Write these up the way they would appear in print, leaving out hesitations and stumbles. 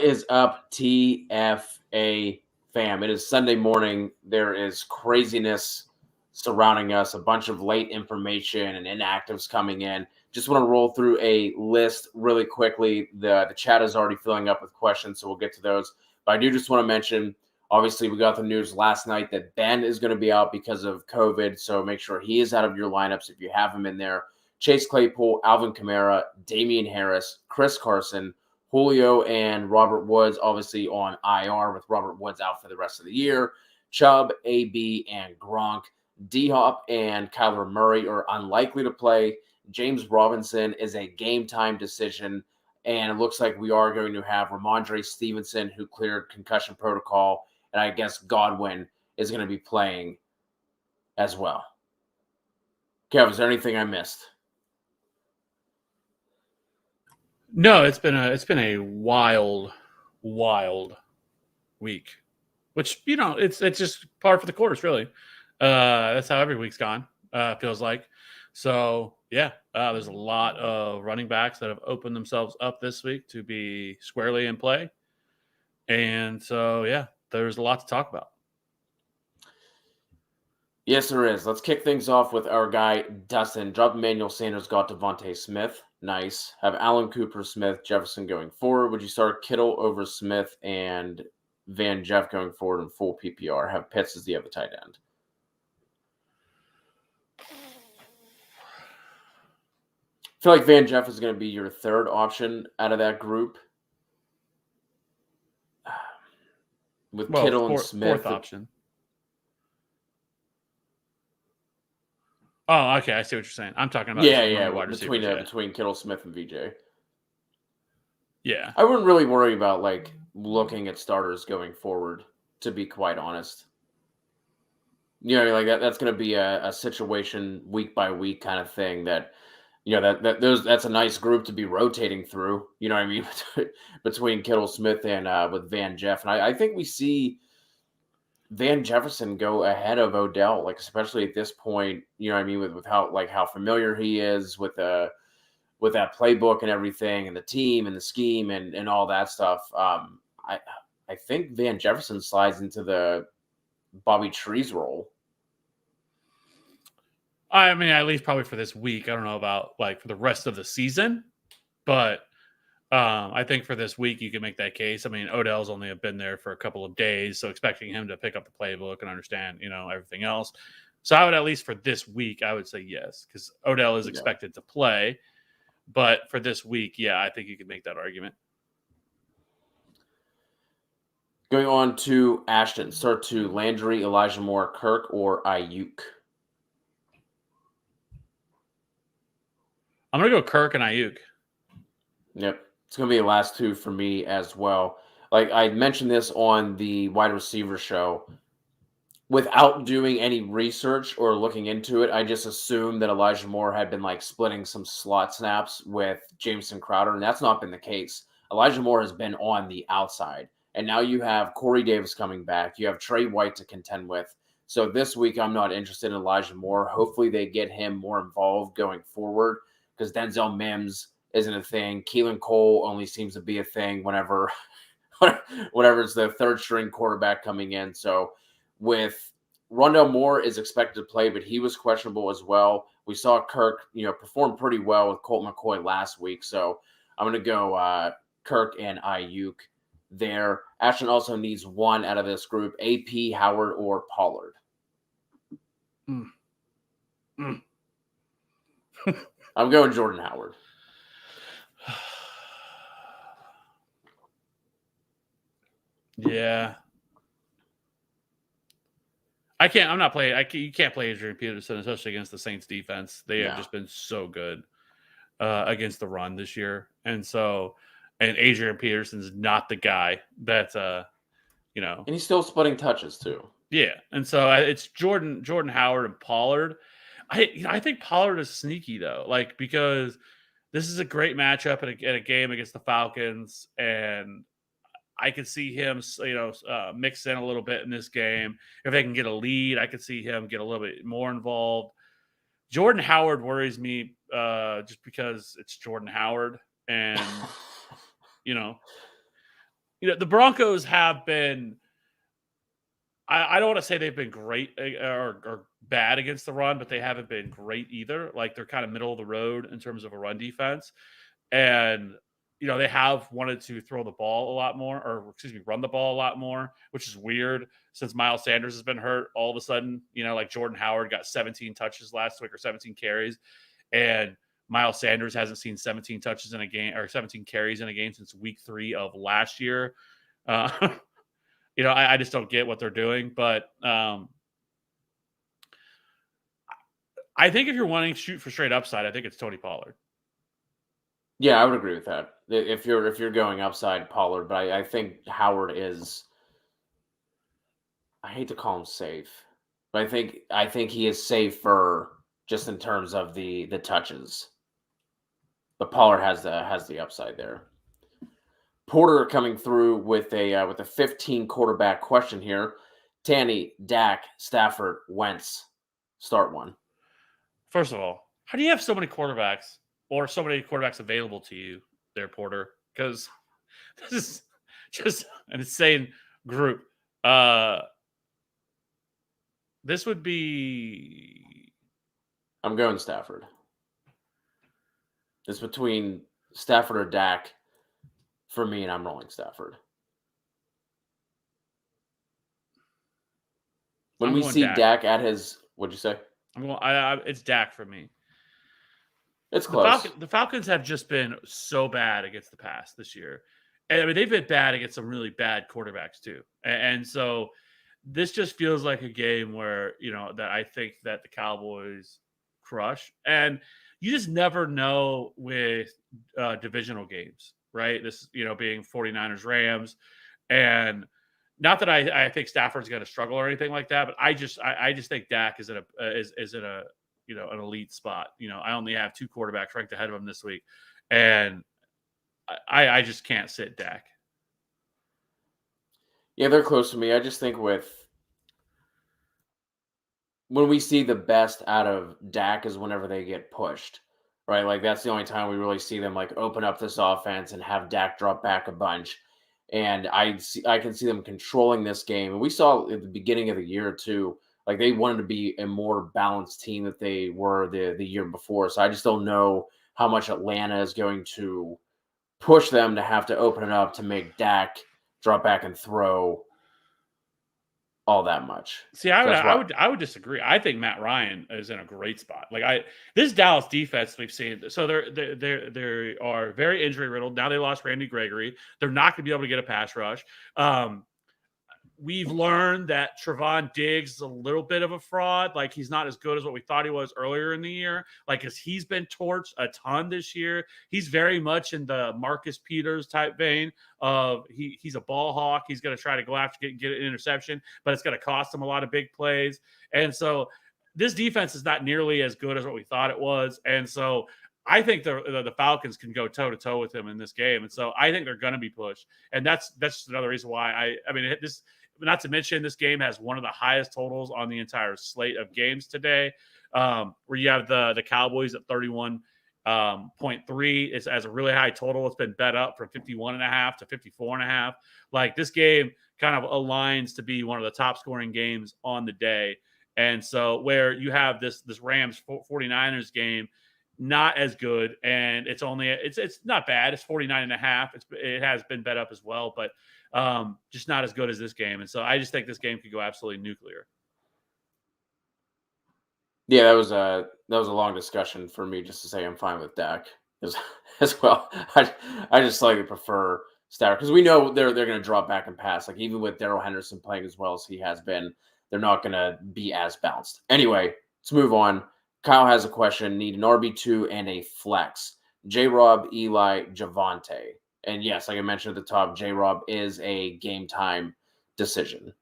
is up, TFA fam? It is Sunday morning. There is craziness surrounding us, a bunch of late information and inactives coming in. Just want to roll through a list really quickly. The chat is already filling up with questions, so we'll get to those. But I do just want to mention, obviously, we got the news last night that Ben is going to be out because of COVID, so make sure he is out of your lineups if you have him in there. Chase Claypool, Alvin Kamara, Damian Harris, Chris Carson, Julio, and Robert Woods, obviously on IR with Robert Woods out for the rest of the year. Chubb, AB, and Gronk. D-Hop and Kyler Murray are unlikely to play. James Robinson is a game-time decision, and it looks like we are going to have Ramondre Stevenson, who cleared concussion protocol, and I guess Godwin is going to be playing as well. Kev, is there anything I missed? No, it's been a wild week, which, you know, it's just par for the course, really. That's how every week's gone, feels like. So, yeah, there's a lot of running backs that have opened themselves up this week to be squarely in play. And so, yeah, there's a lot to talk about. Yes, there is. Let's kick things off with our guy, Dustin. Drop Emmanuel Sanders, got Devonta Smith. Nice. Have Allen Cooper, Smith, Jefferson going forward. Would you start Kittle over Smith and Van Jeff going forward in full PPR? Have Pitts as the other tight end. I feel like Van Jeff is going to be your third option out of that group. With Kittle and Smith. Fourth option. Oh, okay. I see what you're saying. I'm talking about wide receivers, between Kittle, Smith, and VJ. Yeah. I wouldn't really worry about like looking at starters going forward, to be quite honest. You know, like that's going to be a situation week by week kind of thing that, you know, that's a nice group to be rotating through. You know what I mean? Between Kittle, Smith, and with Van Jeff. And I think we see Van Jefferson go ahead of Odell, like especially at this point, you know what I mean, with how familiar he is with that playbook and everything, and the team and the scheme and all that stuff. I think Van Jefferson slides into the Bobby Trees role. I mean, at least probably for this week. I don't know about like for the rest of the season, but I think for this week you can make that case. I mean, Odell's only been there for a couple of days, so expecting him to pick up the playbook and understand, you know, everything else. So I would, at least for this week, I would say yes, because Odell is expected to play. But for this week, yeah, I think you can make that argument. Going on to Ashton. Start to Landry, Elijah Moore, Kirk, or Ayuk. I'm going to go Kirk and Ayuk. Yep. It's going to be the last two for me as well. Like I mentioned this on the wide receiver show. Without doing any research or looking into it, I just assumed that Elijah Moore had been like splitting some slot snaps with Jameson Crowder, and that's not been the case. Elijah Moore has been on the outside, and now you have Corey Davis coming back. You have Trey White to contend with. So this week, I'm not interested in Elijah Moore. Hopefully they get him more involved going forward because Denzel Mims isn't a thing. Keelan Cole only seems to be a thing whenever it's the third string quarterback coming in. So with Rondell Moore is expected to play, but he was questionable as well. We saw Kirk, you know, perform pretty well with Colt McCoy last week. So I'm going to go Kirk and Ayuk there. Ashton also needs one out of this group, AP, Howard, or Pollard. I'm going Jordan Howard. Yeah. I'm not playing. You can't play Adrian Peterson, especially against the Saints defense. They have just been so good against the run this year. And Adrian Peterson's not the guy that, you know. And he's still splitting touches too. Yeah. And so it's Jordan Howard and Pollard. I think Pollard is sneaky though, like, because this is a great matchup at a game against the Falcons, and I could see him, you know, mix in a little bit in this game. If they can get a lead, I could see him get a little bit more involved. Jordan Howard worries me just because it's Jordan Howard, and you know, the Broncos have been. I don't want to say they've been great or bad against the run, but they haven't been great either. Like they're kind of middle of the road in terms of a run defense. And, they have wanted to throw the ball a lot more, run the ball a lot more, which is weird since Miles Sanders has been hurt. All of a sudden, like Jordan Howard got 17 touches last week or 17 carries. And Miles Sanders hasn't seen 17 touches in a game or 17 carries in a game since week 3 of last year. I just don't get what they're doing. But I think if you're wanting to shoot for straight upside, I think it's Tony Pollard. Yeah, I would agree with that. If you're going upside, Pollard, but I think Howard is. I hate to call him safe, but I think he is safer just in terms of the touches. But Pollard has the upside there. Porter coming through with a 15 quarterback question here. Tanny, Dak, Stafford, Wentz. Start one. First of all, how do you have so many quarterbacks or so many quarterbacks available to you there, Porter? Because this is just an insane group. This would be. I'm going Stafford. It's between Stafford or Dak for me, and I'm rolling Stafford. When we see Dak at his, what'd you say? It's Dak for me. It's close. The Falcons have just been so bad against the pass this year. And I mean, they've been bad against some really bad quarterbacks too. And so this just feels like a game where, that I think that the Cowboys crush. And you just never know with divisional games, right? This, being 49ers Rams. And not that I think Stafford's going to struggle or anything like that, but I just think Dak is in an elite spot. I only have 2 quarterbacks ranked ahead of him this week, and I just can't sit Dak. Yeah, they're close to me. I just think when we see the best out of Dak is whenever they get pushed, right? Like that's the only time we really see them like open up this offense and have Dak drop back a bunch. And I can see them controlling this game. And we saw at the beginning of the year too, like they wanted to be a more balanced team that they were the year before. So I just don't know how much Atlanta is going to push them to have to open it up to make Dak drop back and throw all that much. See, I would disagree. I think Matt Ryan is in a great spot. Like this Dallas defense we've seen, so they are very injury riddled. Now they lost Randy Gregory. They're not going to be able to get a pass rush. We've learned that Trevon Diggs is a little bit of a fraud. Like he's not as good as what we thought he was earlier in the year. Like because he's been torched a ton this year. He's very much in the Marcus Peters type vein of he's a ball hawk. He's going to try to go after get an interception, but it's going to cost him a lot of big plays. And so this defense is not nearly as good as what we thought it was. And so I think the Falcons can go toe to toe with him in this game. And so I think they're going to be pushed. And that's just another reason why not to mention this game has one of the highest totals on the entire slate of games today, where you have the Cowboys at 31.3. It's as a really high total. It's been bet up from 51.5 to 54.5. Like this game kind of aligns to be one of the top scoring games on the day. And so where you have this Rams 49ers game, not as good, and it's not bad. It's 49.5. It has been bet up as well, but just not as good as this game. And so I just think this game could go absolutely nuclear. Yeah, that was a long discussion for me just to say I'm fine with Dak as well. I just slightly prefer Stafford because we know they're going to drop back and pass. Like even with Daryl Henderson playing as well as he has been, they're not going to be as balanced. Anyway, let's move on. Kyle has a question. Need an RB2 and a flex. J-Rob, Eli, Javonte. And yes, like I mentioned at the top, J-Rob is a game time decision.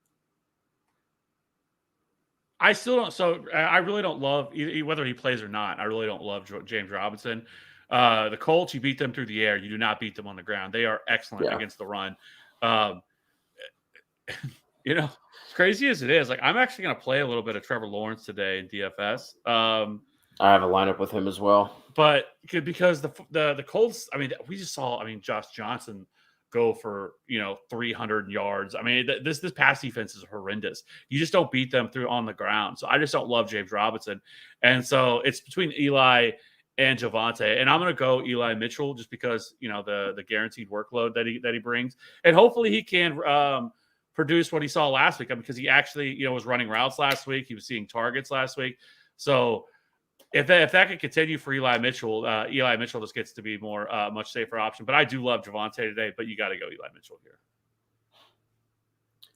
I still don't. So I really don't love whether he plays or not. I really don't love James Robinson. The Colts, you beat them through the air. You do not beat them on the ground. They are excellent against the run. As crazy as it is, like I'm actually going to play a little bit of Trevor Lawrence today in DFS. I have a lineup with him as well. But because the Colts, we just saw, Josh Johnson go for 300 yards. I mean, this pass defense is horrendous. You just don't beat them through on the ground. So I just don't love James Robinson, and so it's between Eli and Javonte, and I'm going to go Eli Mitchell just because the guaranteed workload that he brings, and hopefully he can produce what he saw last week. Because he actually was running routes last week, he was seeing targets last week. So if that could continue for Eli Mitchell just gets to be more much safer option. But I do love Javonte today, but you got to go Eli Mitchell here.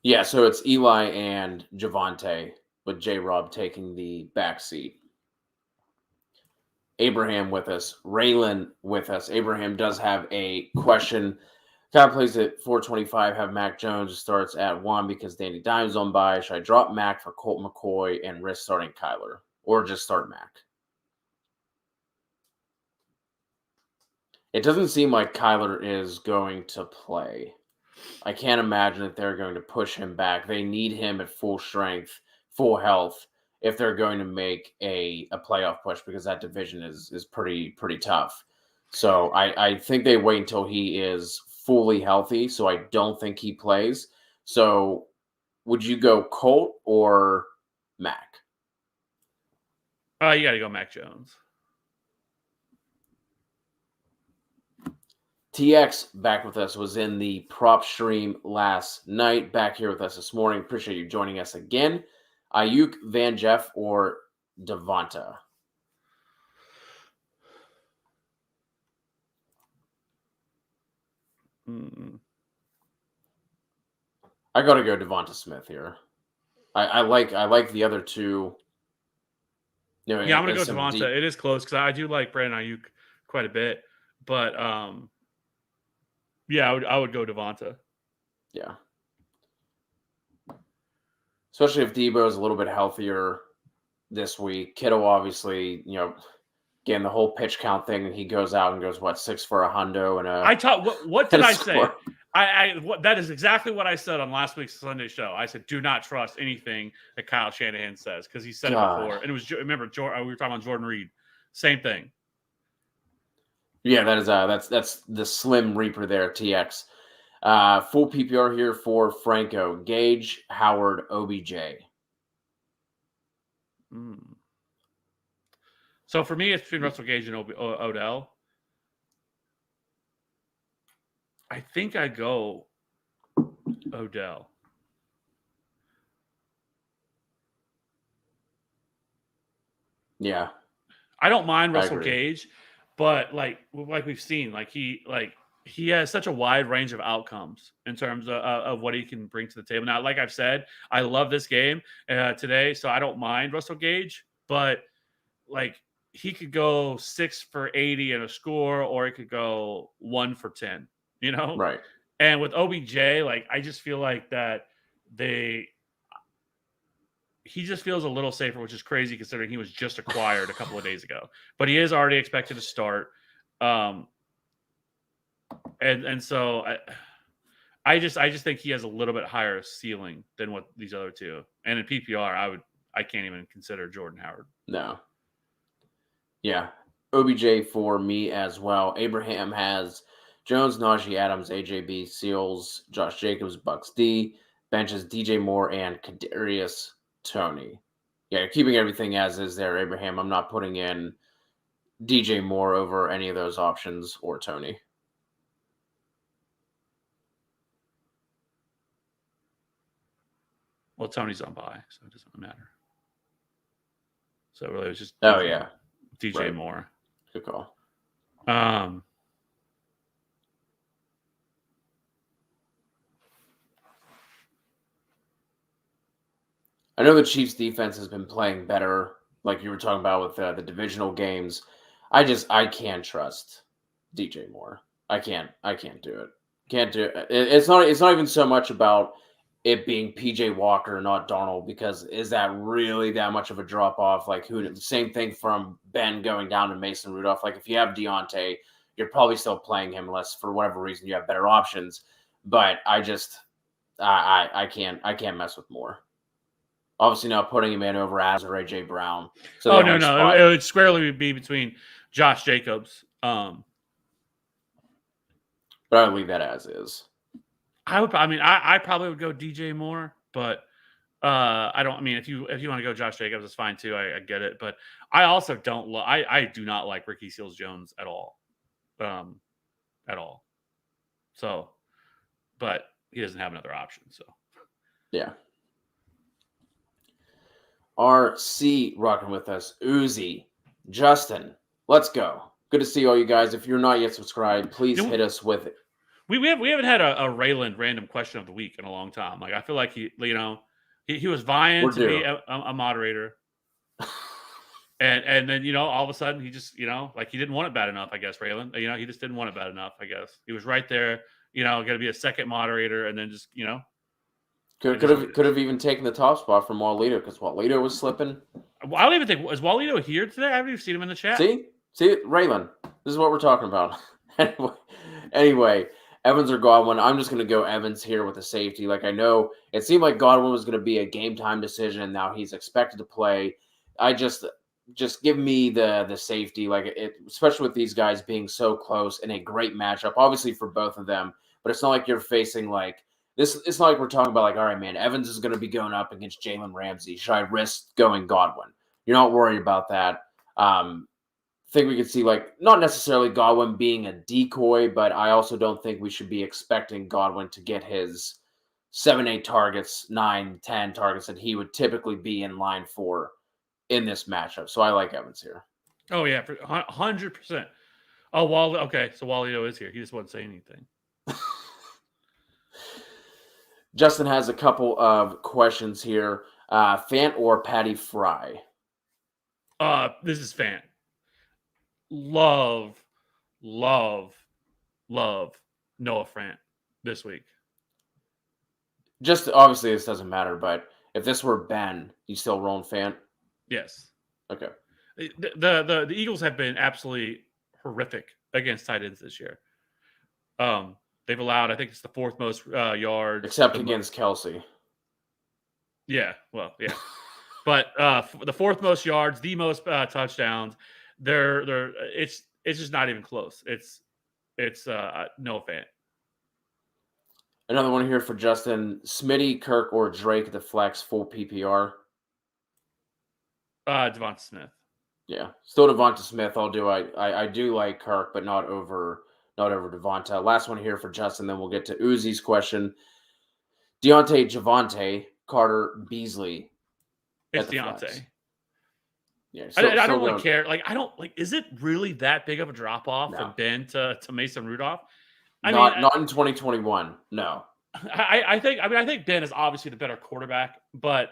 Yeah, so it's Eli and Javonte with J-Rob taking the back seat. Abraham with us, Raylan with us. Abraham does have a question. Kind of plays at 425, have Mac Jones starts at 1 because Danny Dimes on bye. Should I drop Mac for Colt McCoy and risk starting Kyler, or just start Mac? It doesn't seem like Kyler is going to play. I can't imagine that they're going to push him back. They need him at full strength, full health, if they're going to make a playoff push, because that division is pretty tough. So I think they wait until he is fully healthy, so I don't think he plays. So would you go Colt or Mac? You got to go Mac Jones. TX back with us, was in the prop stream last night, back here with us this morning. Appreciate you joining us again. Ayuk, Van Jeff, or Devonta? I got to go Devonta Smith here. I like the other two. I'm going to go Devonta. It is close because I do like Brandon Ayuk quite a bit, but yeah, I would go Devonta. Yeah. Especially if Debo is a little bit healthier this week. Kittle, obviously, getting the whole pitch count thing, and he goes out and goes, 6 for a hundo and a. What did I say? That is exactly what I said on last week's Sunday show. I said, do not trust anything that Kyle Shanahan says, because he said it before. And it was, remember, we were talking about Jordan Reed. Same thing. Yeah, that's the Slim Reaper there, TX. Full PPR here for Franco. Gage, Howard, OBJ. So for me, it's between Russell Gage and Odell. I think I go Odell. Yeah. I don't mind Russell Gage, but like we've seen, he has such a wide range of outcomes in terms of what he can bring to the table. Now, like I've said, I love this game today, so I don't mind Russell Gage, but he could go 6 for 80 and a score, or he could go 1 for 10, Right. And with OBJ, I just feel like that he just feels a little safer, which is crazy considering he was just acquired a couple of days ago. But he is already expected to start. And so I just think he has a little bit higher ceiling than what these other two. And in PPR, I can't even consider Jordan Howard. No. Yeah. OBJ for me as well. Abraham has Jones, Najee Adams, AJB, Seals, Josh Jacobs, Bucks D, benches DJ Moore and Kadarius Toney. Yeah, keeping everything as is there, Abraham. I'm not putting in DJ Moore over any of those options or Toney. Well, Tony's on bye, so it doesn't matter. So really, it was just DJ right. Moore. Good call. I know the Chiefs defense has been playing better, like you were talking about with the divisional games. I can't trust DJ Moore. I can't do it. Can't do it. It's not even so much about it being PJ Walker, not Darnold, because is that really that much of a drop off? Same thing from Ben going down to Mason Rudolph. If you have Deontay, you're probably still playing him unless for whatever reason you have better options. But I can't mess with Moore. Obviously not putting him in over Az or AJ Brown. So no. It would squarely be between Josh Jacobs. But I'd leave that as is. I probably would go DJ Moore, but I don't. I mean, if you want to go Josh Jacobs, it's fine too. I get it, but I also don't. I do not like Ricky Seals-Jones at all, at all. So, but he doesn't have another option. So, yeah. RC rocking with us. Uzi, Justin, let's go. Good to see all you guys. If you're not yet subscribed, please hit us with it. We haven't had a Rayland random question of the week in a long time. Like I feel like he was vying to be a moderator, and then all of a sudden he just like he didn't want it bad enough. I guess Rayland, he just didn't want it bad enough. I guess he was right there. Going to be a second moderator, and then just could have even taken the top spot from Walito because Walito was slipping. I don't even think is Walito here today. I haven't even seen him in the chat. See, Rayland. This is what we're talking about. Anyway. Evans or Godwin, I'm just going to go Evans here with a safety. Like I know it seemed like Godwin was going to be a game time decision. Now he's expected to play. I just give me the safety, especially with these guys being so close in a great matchup, obviously for both of them. But it's not like you're facing like this. It's not like we're talking about like, all right, man, Evans is going to be going up against Jalen Ramsey. Should I risk going Godwin? You're not worried about that. Think we could see not necessarily Godwin being a decoy, but I also don't think we should be expecting Godwin to get his 7-8 targets, 9-10 targets that he would typically be in line for in this matchup. So I like Evans here. Oh yeah, 100%. Oh, okay, so Walito is here. He just wouldn't say anything. Justin has a couple of questions here. Fant or Patty Fry? This is Fant. Love Noah Fant this week. Just obviously this doesn't matter, but if this were Ben, you still rolling Fant? Yes. Okay. The Eagles have been absolutely horrific against tight ends this year. They've allowed, I think it's the fourth most yards. Except against Kelsey. Yeah, well, yeah. But the fourth most yards, the most touchdowns. It's just not even close. It's no Fant. Another one here for Justin. Smitty, Kirk, or Drake the flex full PPR? Devonta Smith. Yeah, still Devonta Smith. I do like Kirk, but not over Devonta. Last one here for Justin. Then we'll get to Uzi's question. Deontay, Javonte, Carter, Beasley. It's Deontay. Yeah, I don't really care. Is it really that big of a drop off from Ben to Mason Rudolph? Not in 2021. No. I think Ben is obviously the better quarterback, but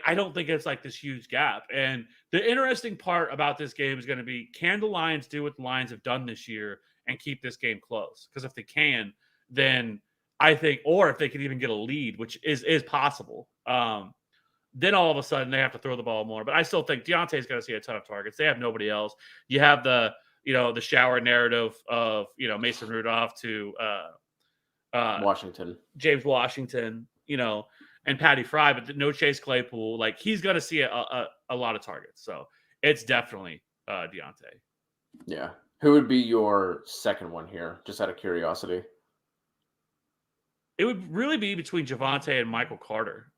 I don't think it's this huge gap. And the interesting part about this game is going to be, can the Lions do what the Lions have done this year and keep this game close? Because if they can, then I think, or if they can even get a lead, which is possible, then all of a sudden they have to throw the ball more. But I still think Deontay's going to see a ton of targets. They have nobody else. You have the shower narrative of, Mason Rudolph to Washington, James Washington, and Patty Fry, but no Chase Claypool. He's going to see a lot of targets. So it's definitely Deontay. Yeah. Who would be your second one here? Just out of curiosity. It would really be between Javonte and Michael Carter.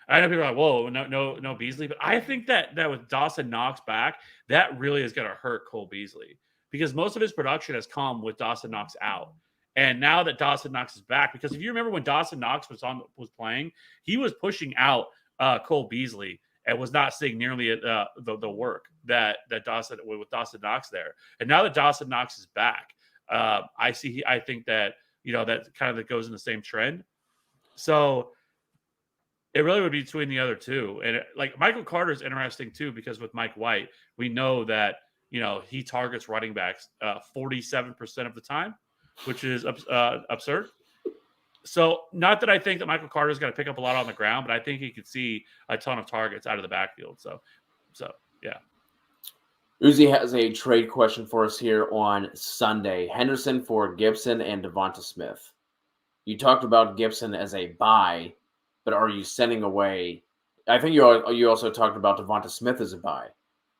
I know people are like, whoa, no Beasley. But I think that with Dawson Knox back, that really is going to hurt Cole Beasley because most of his production has come with Dawson Knox out. And now that Dawson Knox is back, because if you remember when Dawson Knox was playing, he was pushing out Cole Beasley and was not seeing nearly the work that Dawson with Dawson Knox there. And now that Dawson Knox is back, I think that that kind of goes in the same trend. So it really would be between the other two. And Michael Carter is interesting too, because with Mike White, we know that, he targets running backs 47% of the time, which is absurd. So not that I think that Michael Carter is going to pick up a lot on the ground, but I think he could see a ton of targets out of the backfield. So yeah. Uzi has a trade question for us here on Sunday. Henderson for Gibson and Devonta Smith. You talked about Gibson as a buy, but are you sending away? I think you also talked about Devonta Smith as a buy.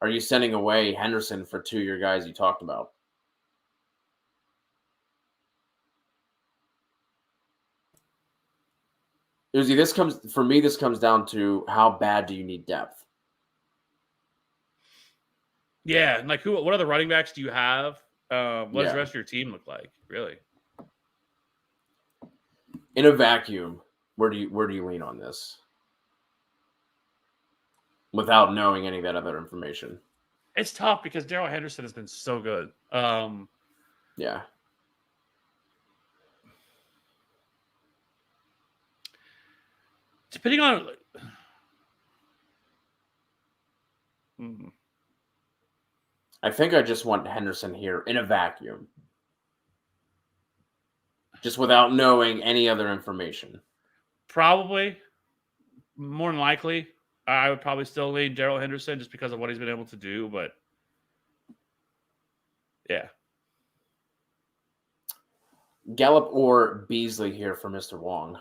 Are you sending away Henderson for two of your guys you talked about? Uzi, this comes down to how bad do you need depth? Yeah, and like what other running backs do you have? What does the Yeah. rest of your team look like? Really? In a vacuum, where do you lean on this? Without knowing any of that other information. It's tough because Daryl Henderson has been so good. Yeah. Depending on. I think I just want Henderson here in a vacuum. Just without knowing any other information. Probably. More than likely. I would probably still lean Daryl Henderson just because of what he's been able to do, but yeah. Gallup or Beasley here for Mr. Wong?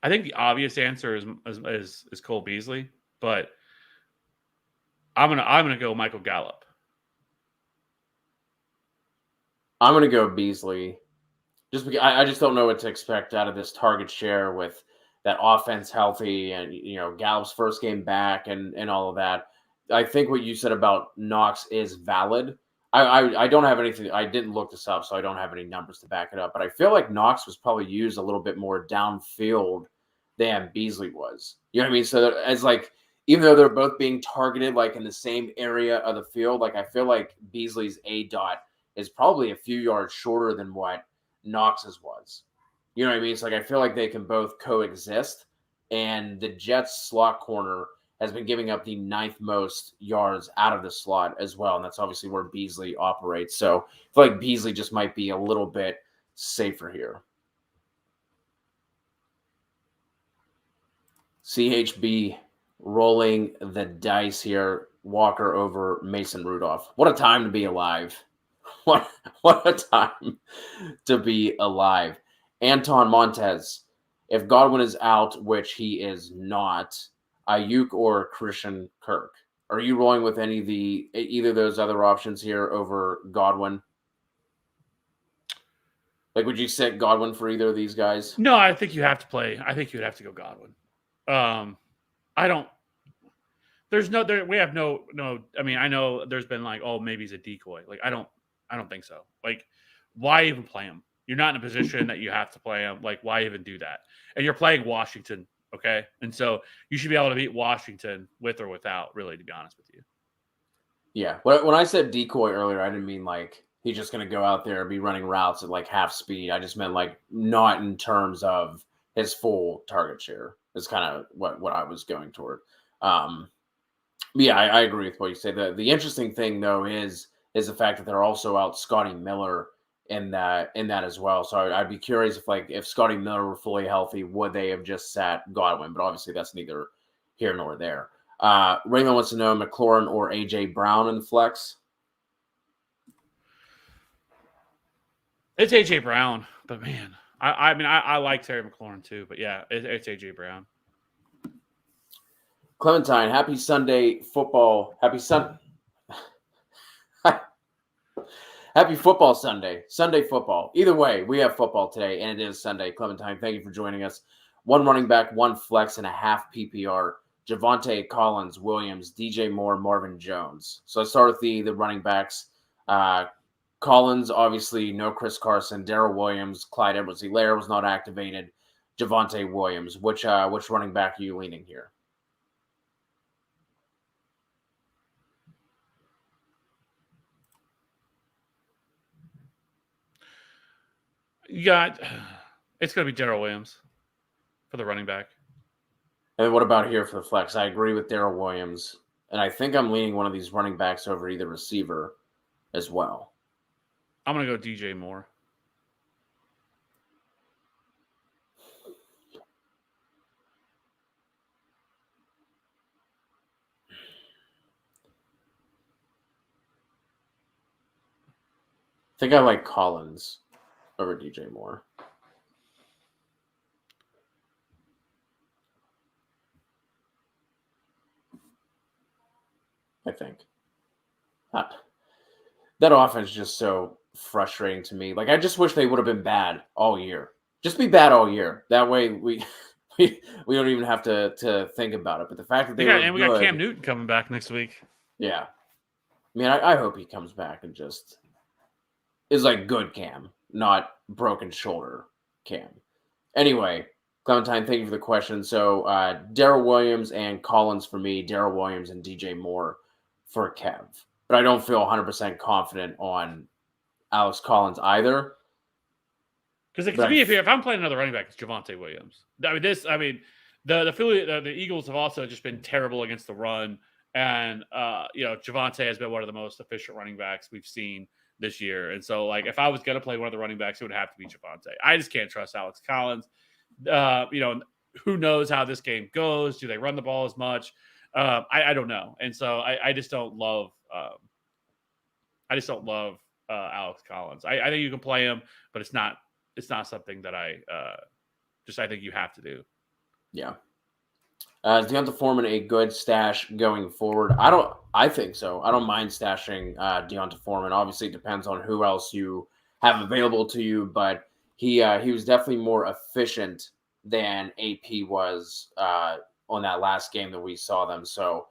I think the obvious answer is Cole Beasley, but I'm gonna go Michael Gallup. I'm gonna go Beasley, just because I just don't know what to expect out of this target share with that offense healthy and Gallup's first game back and all of that. I think what you said about Knox is valid. I don't have anything. I didn't look this up, so I don't have any numbers to back it up. But I feel like Knox was probably used a little bit more downfield than Beasley was. You know what I mean? So as like, even though they're both being targeted like in the same area of the field, like I feel like Beasley's A dot is probably a few yards shorter than what Knox's was. You know what I mean? It's like I feel like they can both coexist. And the Jets slot corner has been giving up the 9th most yards out of the slot as well. And that's obviously where Beasley operates. So I feel like Beasley just might be a little bit safer here. CHB rolling the dice here. Walker over Mason Rudolph. What a time to be alive. What a time to be alive. Anton Montez. If Godwin is out, which he is not, Ayuk or Christian Kirk. Are you rolling with either of those other options here over Godwin? Like, would you set Godwin for either of these guys? No, I think you have to play. I think you would have to go Godwin. I don't. There's no. We have no. I mean, I know there's been like, oh, maybe he's a decoy. Like, I don't think so. Like, why even play him? You're not in a position that you have to play him. Like, why even do that? And you're playing Washington, okay? And so you should be able to beat Washington with or without, really, to be honest with you. Yeah. When I said decoy earlier, I didn't mean like he's just going to go out there and be running routes at like half speed. I just meant like not in terms of his full target share. Is kind of what I was going toward. Yeah, I agree with what you say. The interesting thing though is the fact that they're also out Scotty Miller in that as well. So I'd be curious if Scotty Miller were fully healthy, would they have just sat Godwin? But obviously that's neither here nor there. Raymond wants to know McLaurin or AJ Brown in the flex. It's AJ Brown, but man, I mean I like Terry McLaurin too, but yeah, it's AJ Brown. Clementine, happy Sunday football. Happy football Sunday. Sunday football. Either way, we have football today, and it is Sunday. Clementine, thank you for joining us. 1 running back, 1 flex, and a half PPR. Javonte, Collins, Williams, DJ Moore, Marvin Jones. So let's start with the running backs. Collins, obviously, no Chris Carson. Daryl Williams, Clyde Edwards-Helaire was not activated. Javonte Williams. Which running back are you leaning here? It's going to be Daryl Williams for the running back. And what about here for the flex? I agree with Daryl Williams, and I think I'm leaning one of these running backs over either receiver as well. I'm going to go DJ Moore. I think I like Collins over DJ Moore. I think. That offense is just so frustrating to me. Like, I just wish they would have been bad all year. Just be bad all year. That way we don't even have to think about it. But the fact that we got Cam Newton coming back next week. Yeah. I mean, I hope he comes back and just is like good Cam, not broken shoulder Cam. Anyway, Clementine, thank you for the question. So Daryl Williams and Collins for me, Daryl Williams and DJ Moore for Kev. But I don't feel 100% confident on Alex Collins either. Because to me, if I'm playing another running back, it's Javonte Williams. The Eagles have also just been terrible against the run. And, Javonte has been one of the most efficient running backs we've seen this year. And so, like, if I was going to play one of the running backs, it would have to be Javonte. I just can't trust Alex Collins. Who knows how this game goes? Do they run the ball as much? I don't know. And so I just don't love Alex Collins. I think you can play him, but it's not something that I think you have to do. Yeah. Is Deonta Foreman a good stash going forward? I think so. I don't mind stashing Deonta Foreman. Obviously, it depends on who else you have available to you, but he was definitely more efficient than AP was on that last game that we saw them. So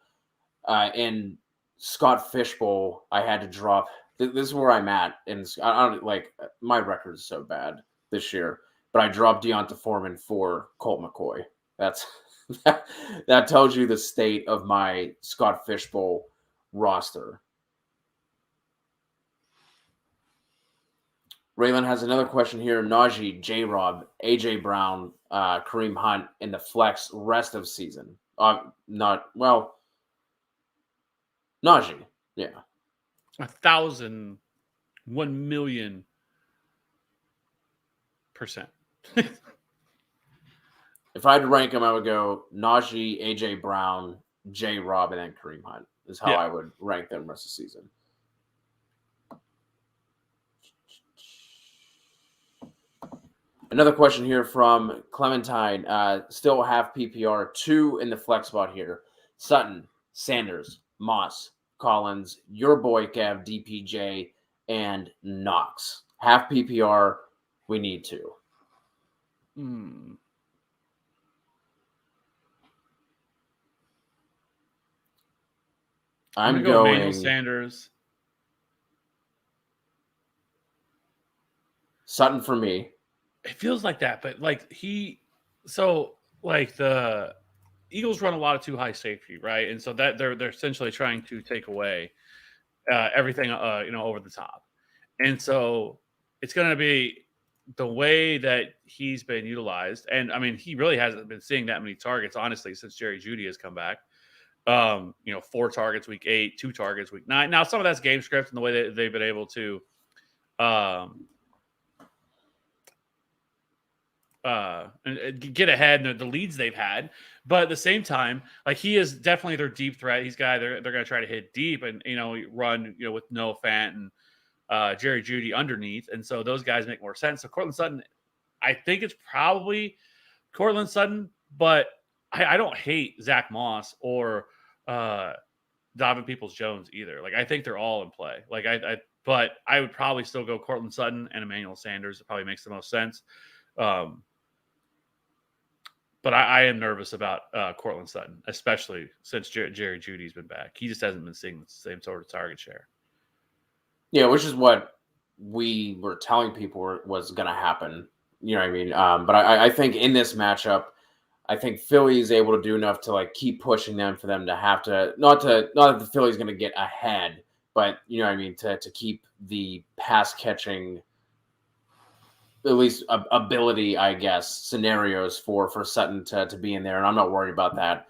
in Scott Fishbowl, I had to drop. This is where I'm at, and I don't like my record is so bad this year, but I dropped Deonta Foreman for Colt McCoy. That tells you the state of my Scott Fishbowl roster. Raylan has another question here. Najee, J-Rob, AJ Brown, Kareem Hunt in the flex rest of season. Najee, yeah. 1,000, 1,000,000%. If I had to rank them, I would go Najee, AJ Brown, J-Rob, and then Kareem Hunt is how I would rank them rest of the season. Another question here from Clementine. Still have PPR, 2 in the flex spot here. Sutton, Sanders, Moss, Collins, your boy Kev, DPJ, and Knox. Half PPR, we need 2. I'm going Emmanuel Sanders. Sutton for me. It feels like that, but the Eagles run a lot of too high safety, right? And so that they're essentially trying to take away everything over the top. And so it's going to be the way that he's been utilized. And I mean, he really hasn't been seeing that many targets, honestly, since Jerry Judy has come back. 4 targets week 8, 2 targets week 9. Now, some of that's game script and the way that they've been able to and get ahead in the leads they've had. But at the same time, like, he is definitely their deep threat. He's guy they're going to try to hit deep and, run, with Noah Fant and Jerry Judy underneath. And so those guys make more sense. So Courtland Sutton, I think it's probably Courtland Sutton, but I don't hate Zach Moss or Donovan Peoples-Jones either. Like, I think they're all in play. Like, but I would probably still go Courtland Sutton and Emmanuel Sanders. It probably makes the most sense. But I am nervous about Courtland Sutton, especially since Jerry Judy's been back. He just hasn't been seeing the same sort of target share. Yeah, which is what we were telling people was going to happen. You know what I mean? But I think in this matchup, I think Philly is able to do enough to keep pushing them for them to have to not that the Philly's going to get ahead, but you know what I mean, to keep the pass catching, at least ability, I guess, scenarios for Sutton to be in there. And I'm not worried about that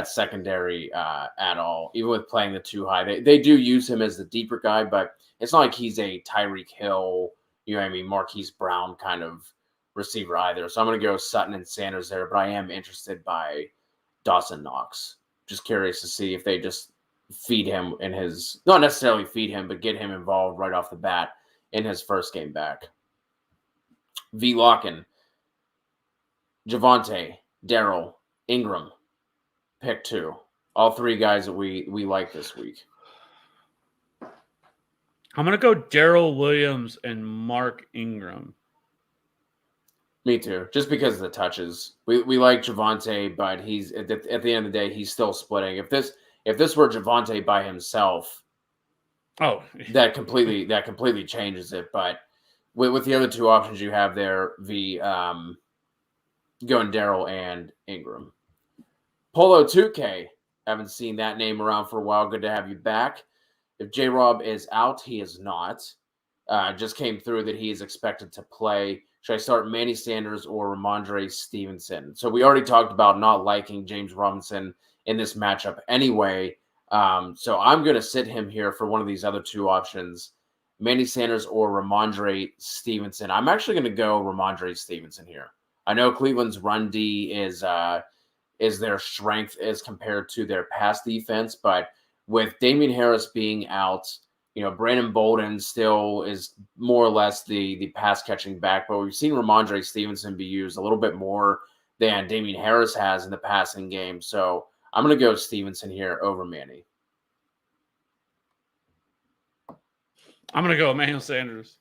secondary at all. Even with playing the 2 high, they do use him as the deeper guy, but it's not like he's a Tyreek Hill, you know what I mean, Marquise Brown kind of receiver either. So I'm going to go Sutton and Sanders there, but I am interested by Dawson Knox. Just curious to see if they just feed him in his, not necessarily feed him, but get him involved right off the bat in his first game back. V. Locken, Javonte, Daryl, Ingram, pick 2. All 3 guys that we like this week. I'm going to go Daryl Williams and Mark Ingram. Me too. Just because of the touches, we like Javonte, but he's at the end of the day, he's still splitting. If this were Javonte by himself, that completely changes it. But with the other two options you have there, going Daryl and Ingram. Polo 2K, haven't seen that name around for a while. Good to have you back. If J-Rob is out, he is not. Just came through that he is expected to play. Should I start Manny Sanders or Ramondre Stevenson? So we already talked about not liking James Robinson in this matchup anyway. So I'm going to sit him here for one of these other two options, Manny Sanders or Ramondre Stevenson. I'm actually going to go Ramondre Stevenson here. I know Cleveland's run D is their strength as compared to their pass defense, but with Damian Harris being out, Brandon Bolden still is more or less the pass catching back, but we've seen Ramondre Stevenson be used a little bit more than Damian Harris has in the passing game. So I'm going to go Stevenson here over Manny. I'm going to go Emmanuel Sanders.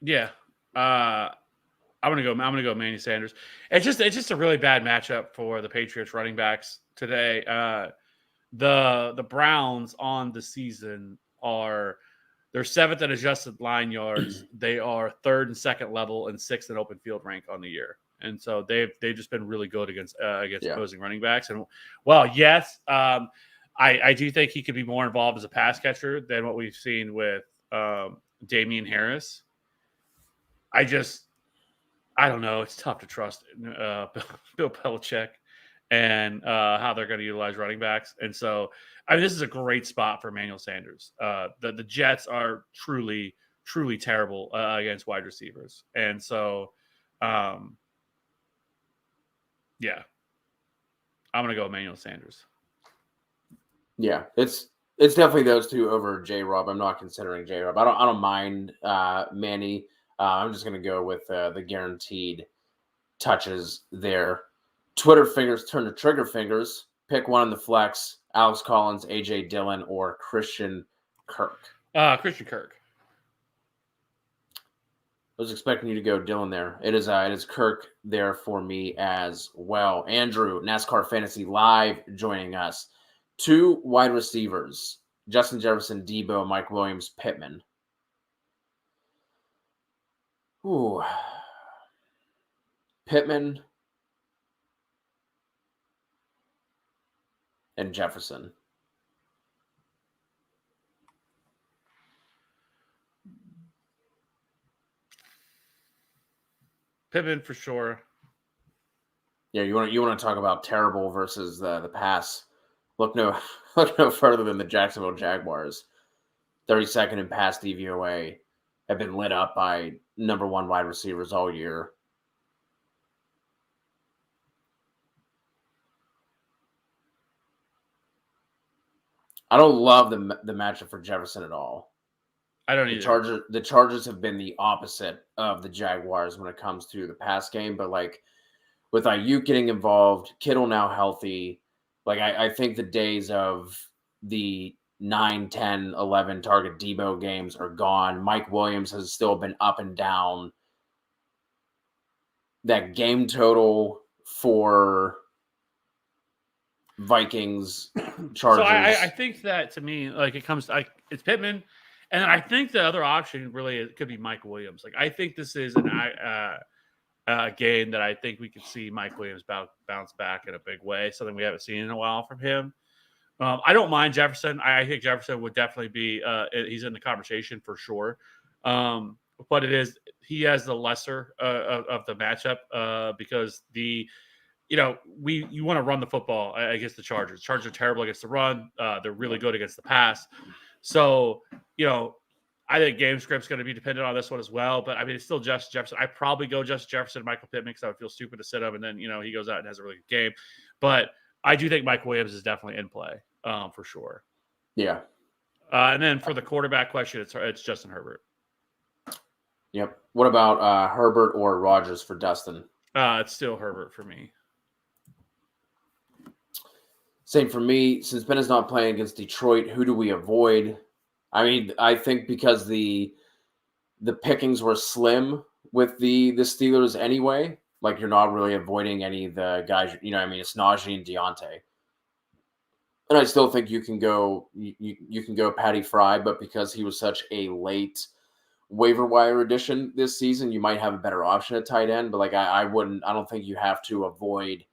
Yeah. I'm gonna go Manny Sanders. It's just a really bad matchup for the Patriots running backs today. The Browns on the season they're 7th in adjusted line yards. They are 3rd and 2nd level and 6th in open field rank on the year. And so they've just been really good against opposing running backs. And yes, I do think he could be more involved as a pass catcher than what we've seen with Damian Harris. I don't know. It's tough to trust Bill Belichick and how they're going to utilize running backs. And so, this is a great spot for Emmanuel Sanders. The Jets are truly, truly terrible against wide receivers. And so, I'm going to go Emmanuel Sanders. Yeah, it's definitely those two over J-Rob. I'm not considering J-Rob. I don't mind Manny. I'm just going to go with the guaranteed touches there. Twitter fingers turn to trigger fingers. Pick one in the flex. Alex Collins, A.J. Dillon, or Christian Kirk. Christian Kirk. I was expecting you to go Dillon there. It is Kirk there for me as well. Andrew, NASCAR Fantasy Live, joining us. 2 wide receivers, Justin Jefferson, Debo, Mike Williams, Pittman. Ooh. Pittman and Jefferson. Pittman for sure. Yeah, you want to talk about terrible versus the pass. Look no further than the Jacksonville Jaguars. 32nd in pass DVOA, have been lit up by number 1 wide receivers all year. I don't love the matchup for Jefferson at all. I don't either. The Chargers have been the opposite of the Jaguars when it comes to the pass game, but with Ayuk getting involved, Kittle now healthy, I think the days of the 9, 10, 11 target Debo games are gone. Mike Williams has still been up and down. That game total for Vikings, Chargers. So I think that to me, it's Pittman. And then I think the other option really could be Mike Williams. I think this is a game that I think we could see Mike Williams bounce back in a big way, something we haven't seen in a while from him. I don't mind Jefferson. I think Jefferson would definitely be he's in the conversation for sure. But he has the lesser of the matchup because you want to run the football against the Chargers. Chargers are terrible against the run. They're really good against the pass. So, I think game script's going to be dependent on this one as well. But it's still Justin Jefferson. I probably go Justin Jefferson, Michael Pittman, because I would feel stupid to sit him, and then he goes out and has a really good game. But I do think Mike Williams is definitely in play for sure. Yeah. And then for the quarterback question, it's Justin Herbert. Yep. What about Herbert or Rodgers for Dustin? It's still Herbert for me. Same for me. Since Ben is not playing against Detroit, who do we avoid? I mean, I think because the pickings were slim with the Steelers anyway. Like, you're not really avoiding any of the guys. You know, I mean, it's Najee and Deontay. And I still think you can go Patty Fry, but because he was such a late waiver wire addition this season, you might have a better option at tight end. But like, I don't think you have to avoid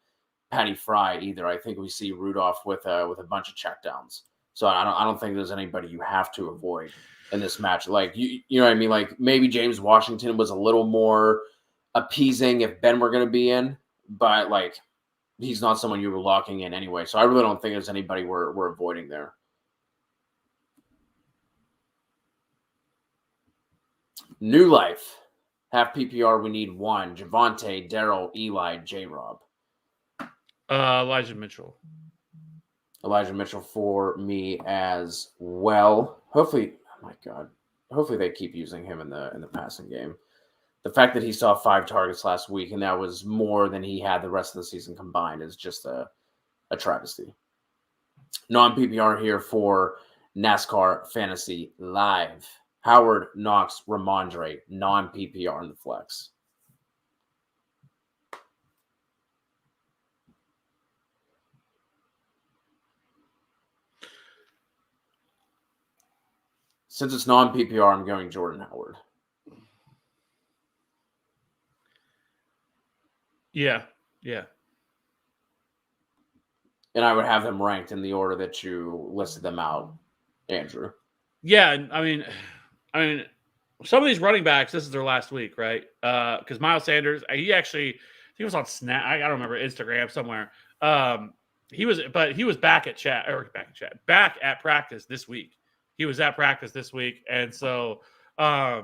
Patty Fry either. I think we see Rudolph with a bunch of checkdowns. So I don't think there's anybody you have to avoid in this match. Like, you know what I mean? Like, maybe James Washington was a little more appeasing if Ben were going to be in, but like, he's not someone you were locking in anyway. So I really don't think there's anybody we're avoiding there. New life. Half PPR, we need one. Javonte, Daryl, Eli, J-Rob. Elijah Mitchell. Elijah Mitchell for me as well. Hopefully, oh my God. Hopefully they keep using him in the passing game. The fact that he saw 5 targets last week, and that was more than he had the rest of the season combined, is just a travesty. Non-PPR here for NASCAR Fantasy Live. Howard, Knox, Ramondre, non-PPR in the flex. Since it's non-PPR, I'm going Jordan Howard. Yeah. And I would have them ranked in the order that you listed them out, Andrew. Yeah, I mean, some of these running backs, this is their last week, right? Because Miles Sanders, he was on Snap. I don't remember, Instagram somewhere. He was back at practice this week. He was at practice this week, and so I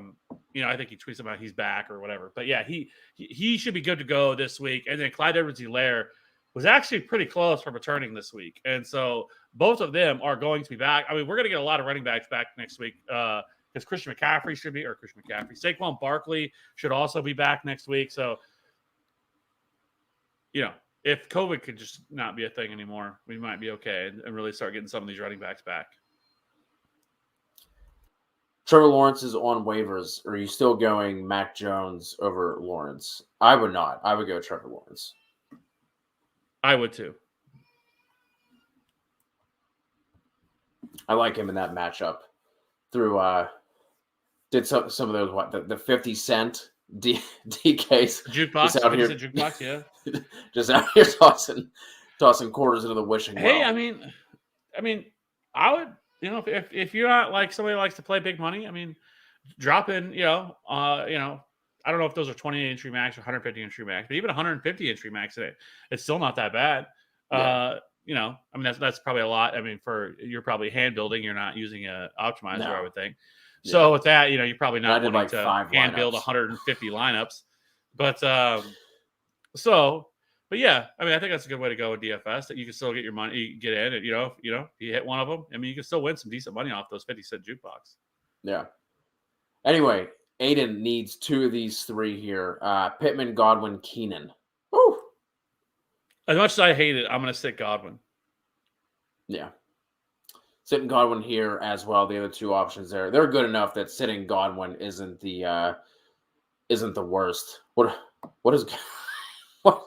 think he tweets about he's back or whatever. But yeah, he should be good to go this week. And then Clyde Edwards-Helaire was actually pretty close from returning this week, and so both of them are going to be back. I mean, we're going to get a lot of running backs back next week because Saquon Barkley should also be back next week. So, if COVID could just not be a thing anymore, we might be okay and really start getting some of these running backs back. Trevor Lawrence is on waivers. Are you still going Mac Jones over Lawrence? I would not. I would go Trevor Lawrence. I would too. I like him in that matchup. Through did some of those the 50 cent DKs jukebox just out here, jukebox, yeah. Just out here tossing quarters into the wishing well. Hey, I mean, I would, if you're not like somebody who likes to play big money, I mean, drop in, I don't know if those are 20 entry max or 150 entry max, but even 150 entry max today, it's still not that bad. Yeah. I mean, that's probably a lot. I mean, you're probably hand building, you're not using a optimizer, no. I would think. Yeah. So with that, you're probably not wanting to hand build 150 lineups. But but yeah, I mean, I think that's a good way to go with DFS, that you can still get your money, get in, and if you hit one of them, I mean, you can still win some decent money off those 50-cent jukebox. Yeah. Anyway, Aiden needs 2 of these 3 here. Pittman, Godwin, Keenan. Woo! As much as I hate it, I'm going to stick Godwin. Yeah. Sitting Godwin here as well. The other 2 options there, they're good enough that sitting Godwin isn't the worst. What is what?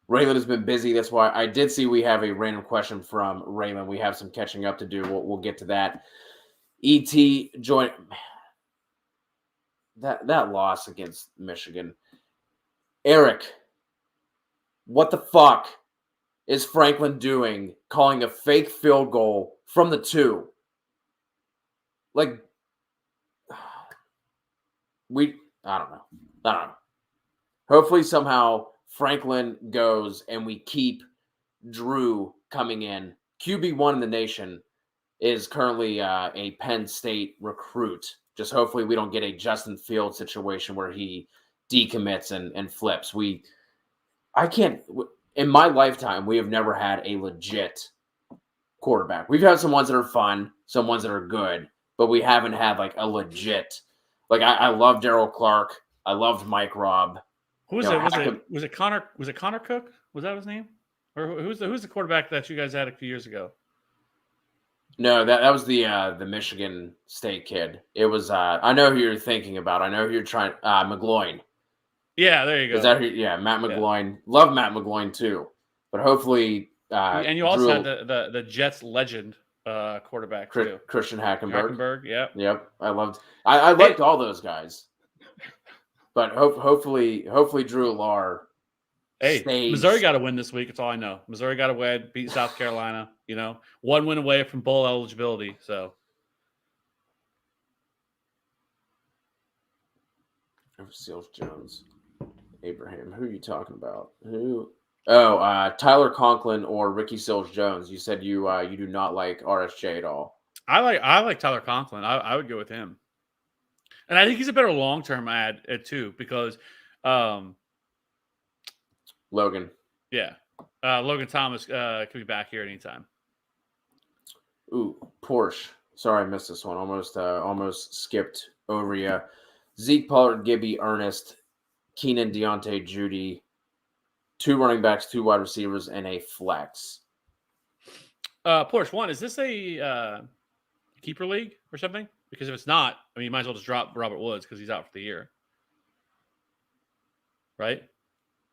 Raylan has been busy. That's why I did see we have a random question from Raylan. We have some catching up to do. We'll get to that. ET join that loss against Michigan. Eric, what the fuck is Franklin doing calling a fake field goal from the 2? Like, I don't know. Hopefully somehow Franklin goes and we keep Drew coming in. QB1 in the nation is currently a Penn State recruit. Just hopefully we don't get a Justin Fields situation where he decommits and flips. In my lifetime, we have never had a legit quarterback. We've had some ones that are fun, some ones that are good, but we haven't had like a legit. Like I love Daryl Clark. I loved Mike Robb. Who was it? Was it Connor? Was it Connor Cook? Was that his name? Or who's the quarterback that you guys had a few years ago? No, that was the Michigan State kid. It was I know who you're thinking about. I know who you're trying. McGloin. Yeah, there you go. Is that who? Yeah, Matt McGloin. Yeah. Love Matt McGloin too, but hopefully. And you also had the Jets legend quarterback too, Christian Hackenberg. Yep. I liked all those guys, but hopefully Drew Lar. Hey, Missouri got to win this week. That's all I know. Missouri got to win, beat South Carolina. One win away from bowl eligibility. So, Seals Jones, Abraham. Who are you talking about? Who? Oh, Tyler Conklin or Ricky Seals Jones. You said you do not like RSJ at all. I like Tyler Conklin. I would go with him, and I think he's a better long term ad too because. Logan. Yeah. Logan Thomas could be back here anytime. Ooh, Porsche. Sorry, I missed this one. Almost skipped over you. Zeke, Pollard, Gibby, Ernest, Keenan, Deontay, Judy, 2 running backs, 2 wide receivers, and a flex. Porsche, one, is this a keeper league or something? Because if it's not, I mean, you might as well just drop Robert Woods because he's out for the year. Right?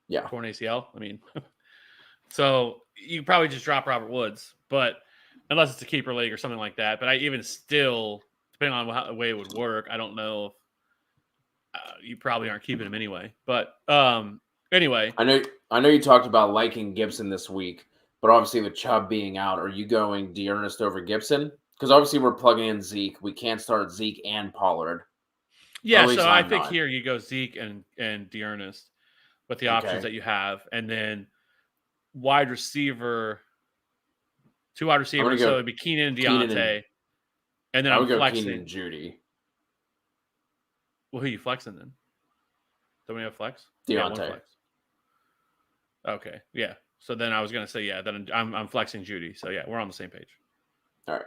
Yeah. Torn ACL. I mean, so you probably just drop Robert Woods, but unless it's a keeper league or something like that. But even still, depending on how the way it would work, I don't know if you probably aren't keeping him anyway. But anyway, I know you talked about liking Gibson this week, but obviously with Chubb being out, are you going D'Ernest over Gibson? Because obviously we're plugging in Zeke. We can't start Zeke and Pollard. Yeah, so I think here you go Zeke and D'Ernest. With the options that you have, and then wide receiver, 2 wide receivers, so it'd be Keenan and Deontay, and then I'm flexing Keenan and Judy. Well, who are you flexing then? Don't we have flex? Deontay. Yeah, flex. Okay, yeah. So then I was gonna say then I'm flexing Judy. So yeah, we're on the same page. All right.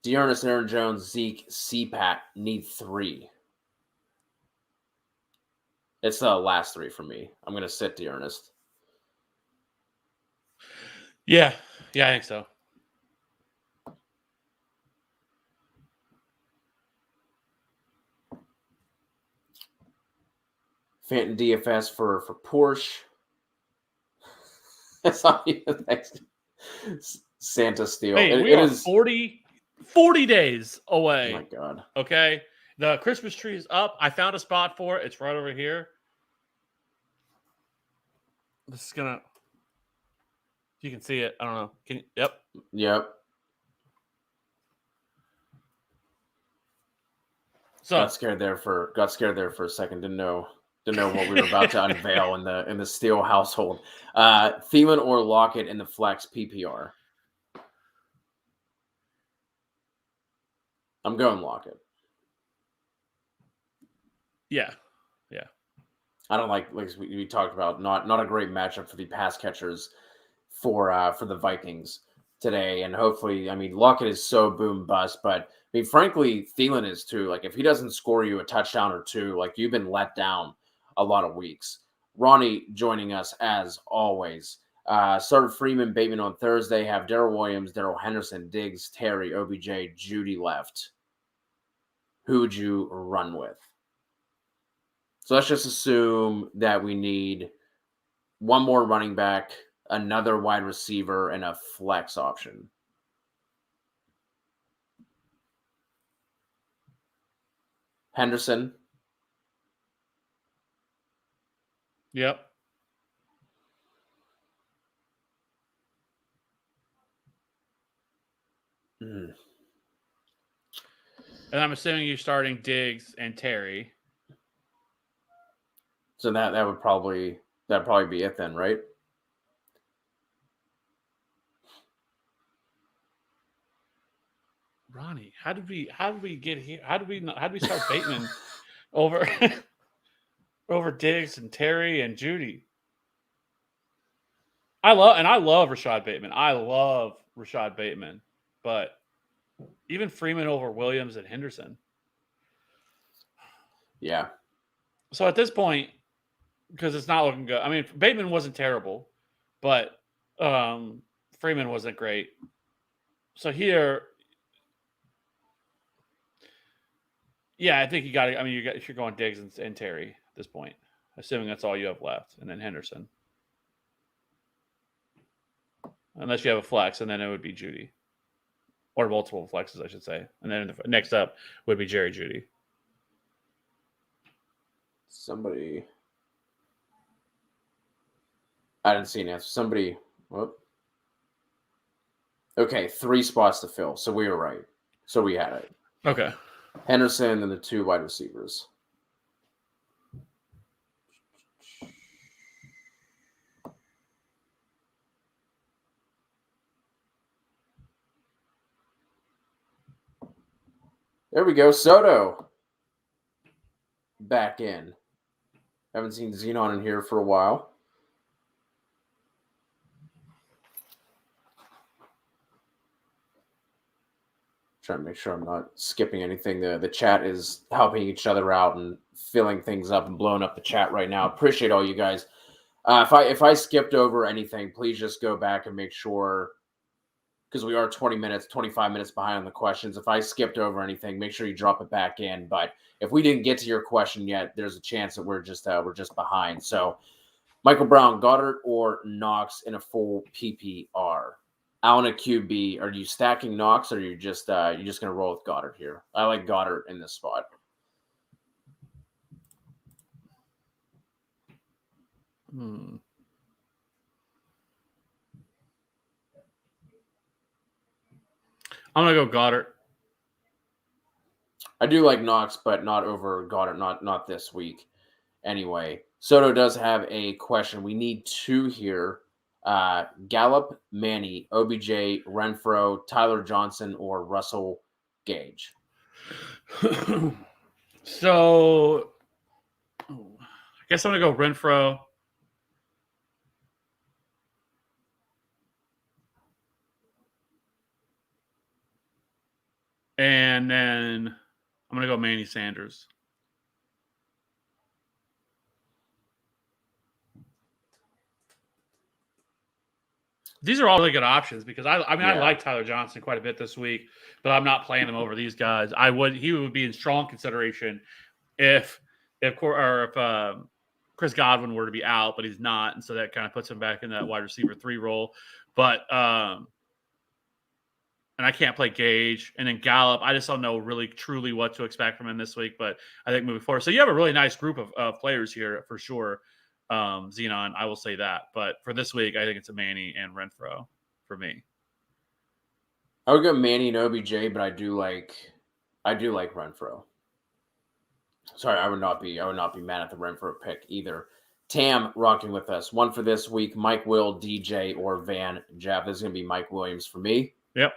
D'Ernest, Aaron Jones, Zeke, CPAT need 3. It's the last 3 for me. I'm going to sit D'Ernest. Yeah, I think so. Phantom DFS for Porsche. That's not even next. Santa Steel. Hey, we are 40 days away. Oh my God. Okay. The Christmas tree is up. I found a spot for it. It's right over here. This is gonna. You can see it. I don't know. Yep. So got scared there for a second. Didn't know what we were about to unveil in the Steel household. Thielen or Lockett in the flex PPR. I'm going Lockett. Yeah. I don't like we talked about, not a great matchup for the pass catchers for the Vikings today. And hopefully, I mean, Lockett is so boom bust, but I mean, frankly, Thielen is too. Like, if he doesn't score you a touchdown or 2, like, you've been let down a lot of weeks. Ronnie joining us as always. Started Freeman, Bateman on Thursday. Have Daryl Williams, Darrell Henderson, Diggs, Terry, OBJ, Judy left. Who would you run with? So let's just assume that we need one more running back, another wide receiver, and a flex option. Henderson. Yep. And I'm assuming you're starting Diggs and Terry. So that'd probably be it then, right? Ronnie, how did we get here? How did we start Bateman over Diggs and Terry and Judy? I love Rashad Bateman. I love Rashad Bateman, but even Freeman over Williams and Henderson. Yeah. So at this point, because it's not looking good. I mean, Bateman wasn't terrible, but Freeman wasn't great. So here, yeah, I think you got to. I mean, if you're going Diggs and Terry at this point, assuming that's all you have left, and then Henderson, unless you have a flex, and then it would be Judy, or multiple flexes, I should say, and then next up would be Jerry Judy. Somebody, I didn't see an answer. Somebody, whoop. Okay, 3 spots to fill. So we were right. So we had it. Okay. Henderson and the 2 wide receivers. There we go. Soto back in. Haven't seen Xenon in here for a while. Trying to make sure I'm not skipping anything. The chat is helping each other out and filling things up and blowing up the chat right now. Appreciate all you guys. If I skipped over anything, please just go back and make sure, because we are 25 minutes behind on the questions. If I skipped over anything, make sure you drop it back in. But if we didn't get to your question yet, there's a chance that we're just behind. So, Michael Brown, Goddard or Knox in a full PPR? Allen at QB. Are you stacking Knox, or are you just going to roll with Goddard here? I like Goddard in this spot. I'm gonna go Goddard. I do like Knox, but not over Goddard. Not this week. Anyway, Soto does have a question. We need 2 here. Gallup, Manny, OBJ, Renfro, Tyler Johnson, or Russell Gage. So, I guess I'm gonna go Renfro. And then I'm going to go Manny Sanders. These are all really good options because I like Tyler Johnson quite a bit this week, but I'm not playing him over these guys. He would be in strong consideration if Chris Godwin were to be out, but he's not, and so that kind of puts him back in that wide receiver 3 role. But and I can't play Gage. And then Gallup, I just don't know really truly what to expect from him this week. But I think moving forward, so you have a really nice group of players here for sure. Xenon, I will say that. But for this week, I think it's a Manny and Renfro for me. I would go Manny and OBJ, but I do like Renfro. Sorry, I would not be mad at the Renfro pick either. Tam rocking with us. 1 for this week: Mike Will, DJ, or Van Jeff. This is gonna be Mike Williams for me. Yep.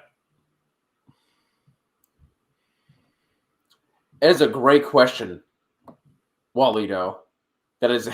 It is a great question, Walito. That is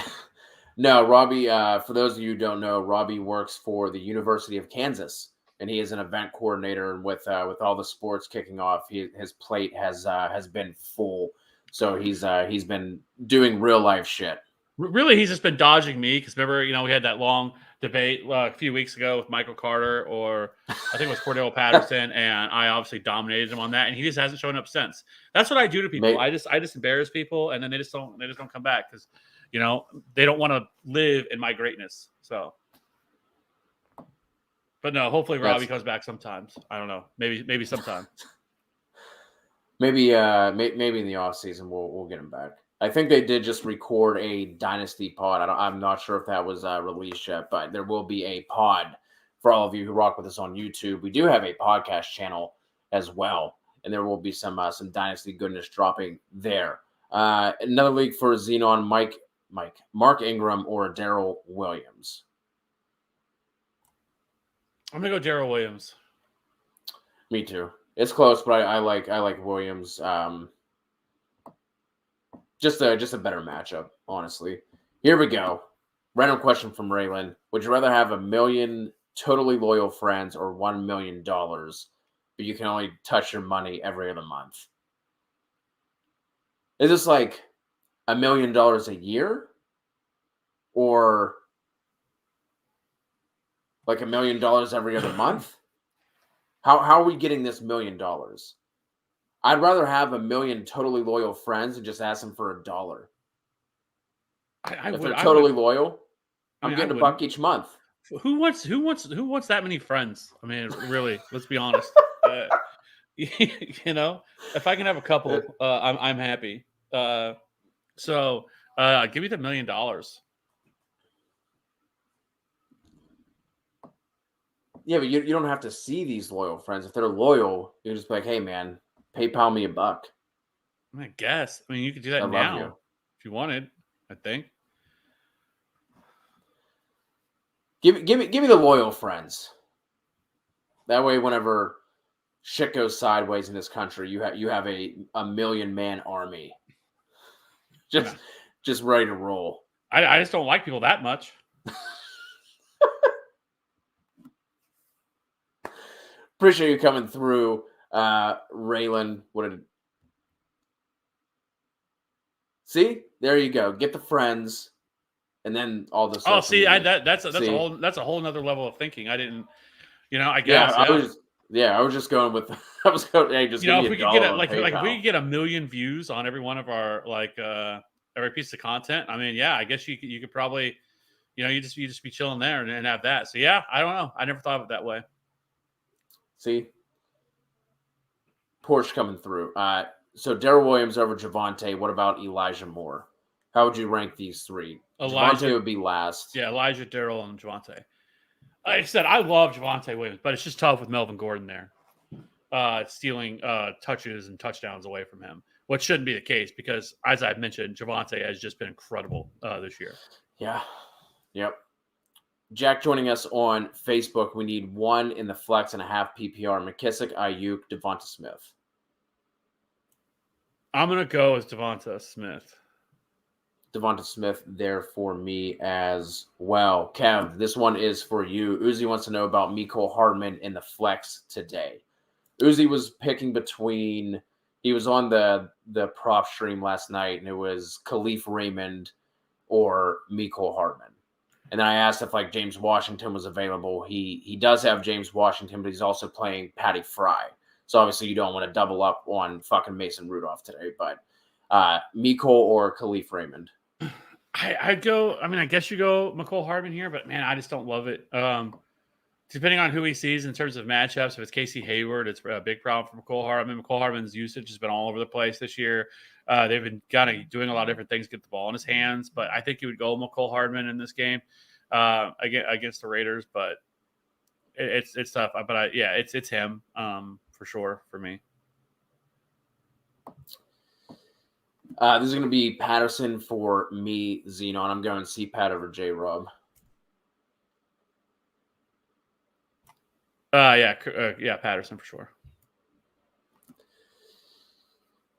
no, Robbie. For those of you who don't know, Robbie works for the University of Kansas, and he is an event coordinator. And with all the sports kicking off, his plate has been full. So he's been doing real life shit. Really, he's just been dodging me because remember, we had that long debate a few weeks ago with Michael Carter, or I think it was Cordell Patterson, and I obviously dominated him on that, and he just hasn't shown up since. That's what I do to people. I just embarrass people, and then they just don't come back because they don't want to live in my greatness. So, but no, hopefully Robbie comes back sometimes. I don't know, maybe sometime. Maybe in the off season we'll get him back. I think they did just record a Dynasty pod. I'm not sure if that was released yet, but there will be a pod for all of you who rock with us on YouTube. We do have a podcast channel as well, and there will be some Dynasty goodness dropping there. Another league for Xenon, Mark Ingram, or Daryl Williams. I'm gonna go Daryl Williams. Me too. It's close, but I like Williams. Just a better matchup, honestly. Here we go. Random question from Raylan. Would you rather have 1 million totally loyal friends or $1 million, but you can only touch your money every other month? Is this like $1 million a year? Or like $1 million every other month? How are we getting this $1 million? I'd rather have 1 million totally loyal friends and just ask them for $1. If they're totally loyal, I'm getting $1 each month. Who wants that many friends? I mean, really, let's be honest. You know, if I can have a couple, I'm happy. So give me the $1 million. Yeah, but you don't have to see these loyal friends. If they're loyal, you can just be like, hey, man, PayPal me $1. I guess. I mean, you could do that now if you wanted, I think. Give me the loyal friends. That way, whenever shit goes sideways in this country, you have a 1 million man army. Just ready to roll. I just don't like people that much. Appreciate you coming through, Raylan. See, there you go. Get the friends, and then all this. Oh, see, that's a whole nother level of thinking. I didn't, I guess. I was just going with. I was going. Hey, just if we could get if we could get 1 million views on every one of our every piece of content. I mean, yeah, I guess you could probably, you just be chilling there and have that. So yeah, I don't know. I never thought of it that way. See, Porsche coming through. So Daryl Williams over Javonte. What about Elijah Moore? How would you rank these three? Javonte would be last. Yeah, Elijah, Daryl, and Javonte. Like I said, I love Javonte Williams, but it's just tough with Melvin Gordon there, stealing touches and touchdowns away from him. What shouldn't be the case because, as I've mentioned, Javonte has just been incredible this year. Yeah. Yep. Jack joining us on Facebook. We need 1 in the flex and a half PPR. McKissick, Ayuk, Devonta Smith. I'm going to go with Devonta Smith. Devonta Smith there for me as well. Kev, this one is for you. Uzi wants to know about Mecole Hardman in the flex today. Uzi was picking between – he was on the prop stream last night, and it was Khalif Raymond or Mecole Hardman. And then I asked if James Washington was available. He does have James Washington, but he's also playing Patty Fry. So obviously you don't want to double up on fucking Mason Rudolph today. But Mecole or Khalif Raymond? I'd go. I mean, I guess you go Mecole Hardman here, but man, I just don't love it. Depending on who he sees in terms of matchups, if it's Casey Hayward, it's a big problem for Mecole Hardman. Mecole Hardman's usage has been all over the place this year. They've been kind of doing a lot of different things to get the ball in his hands, but I think you would go Mecole Hardman in this game against the Raiders. But it's tough. But it's him for sure for me. This is going to be Patterson for me, Xenon. I'm going C-Pat over J-Rob. Patterson for sure.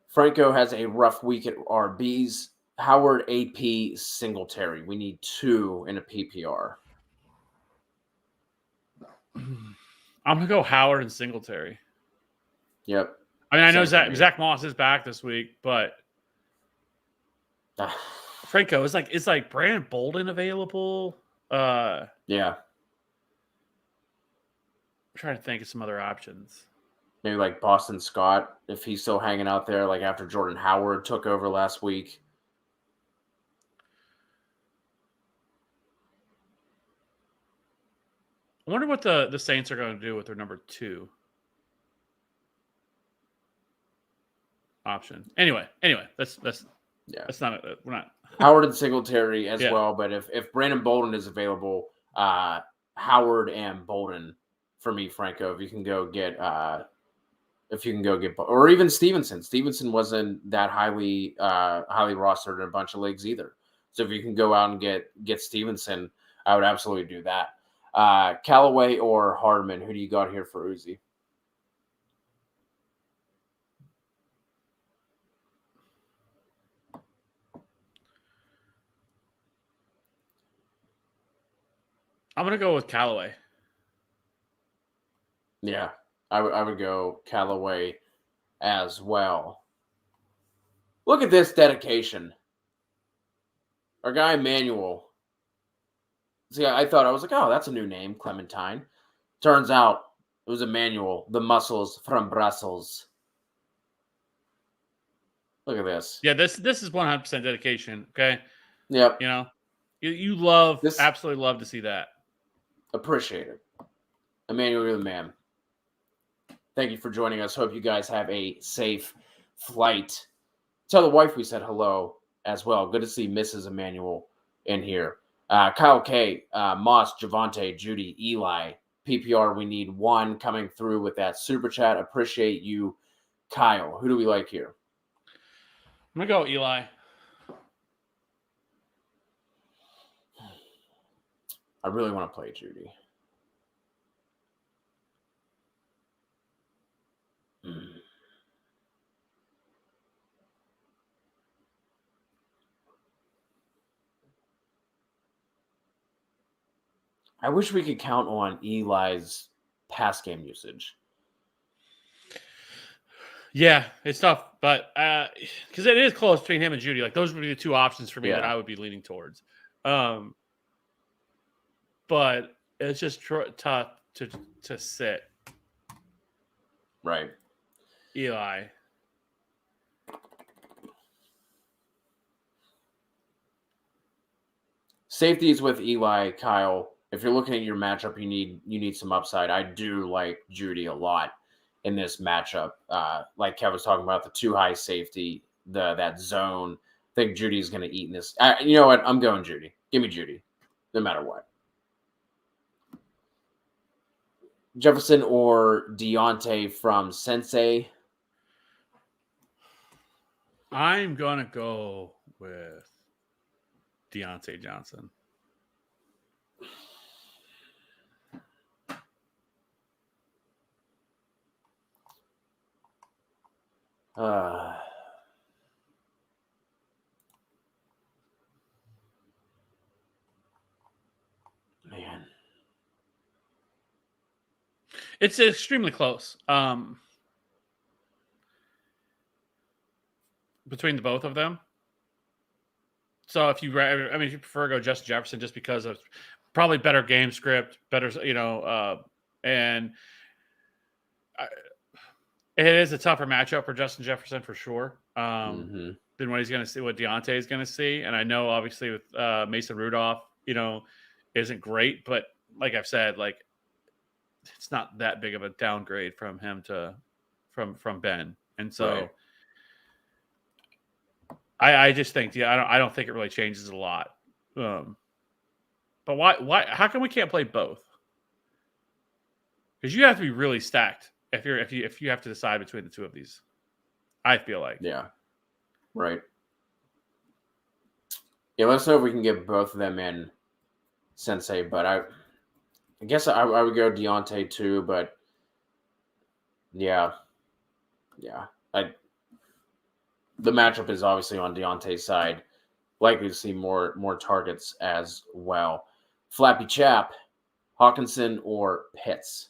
Franco has a rough week at RBs. Howard, AP, Singletary. We need 2 in a PPR. I'm going to go Howard and Singletary. Yep. I mean, I know Zach Moss is back this week, but Franco, is like Brandon Bolden available? Yeah. I'm trying to think of some other options. Maybe Boston Scott, if he's still hanging out there, after Jordan Howard took over last week. I wonder what the Saints are going to do with their number 2 option. Anyway, that's not we're not Howard and Singletary as well. But if Brandon Bolden is available, Howard and Bolden for me, Franco. If you can go get or even Stevenson. Stevenson wasn't that highly rostered in a bunch of leagues either. So if you can go out and get Stevenson, I would absolutely do that. Callaway or Hardman, who do you got here for Uzi? I'm going to go with Callaway. Yeah, I would go Callaway as well. Look at this dedication. Our guy Emmanuel. See, I thought, I was like, oh, that's a new name, Clementine. Turns out it was Emmanuel, the muscles from Brussels. Look at this. Yeah, this is 100% dedication, okay? Yep. You know, you love, This, absolutely love to see that. appreciate it. Emmanuel, you're the man. Thank you for joining us. Hope you guys have a safe flight. Tell the wife we said hello as well. Good to see Mrs. Emmanuel in here. Kyle K, Moss, Javonte, Judy, Eli, PPR, we need one coming through with that super chat. Appreciate you, Kyle. Who do we like here? I'm going to go Eli. I really want to play Judy. I wish we could count on Eli's pass game usage. Yeah, it's tough, but because it is close between him and Judy. Like, those would be the two options for me that I would be leaning towards. But it's just tough to sit. Right. Eli. Safeties with Eli, Kyle. If you're looking at your matchup, you need some upside. I do like Judy a lot in this matchup. Like Kev was talking about, the too high safety, that zone. I think Judy's going to eat in this. You know what? I'm going Judy. Give me Judy, no matter what. Jefferson or Deontay from Sensei? I'm going to go with Deontay Johnson. Man. It's extremely close. Between the both of them. So if you prefer to go Justin Jefferson just because of probably better game script, better, and it is a tougher matchup for Justin Jefferson for sure. Than what he's going to see, what Deontay is going to see. And I know obviously with Mason Rudolph, isn't great, but like I've said, like it's not that big of a downgrade from him from Ben. And so I just think, I don't think it really changes a lot. But why, how come we can't play both? Because you have to be really stacked if you have to decide between the two of these, I feel like. Yeah. Right. Yeah, let us know if we can get both of them in Sensei, but I guess I would go Deontay too, but yeah. The matchup is obviously on Deontay's side. Likely to see more targets as well. Flappy Chap, Hawkinson or Pitts?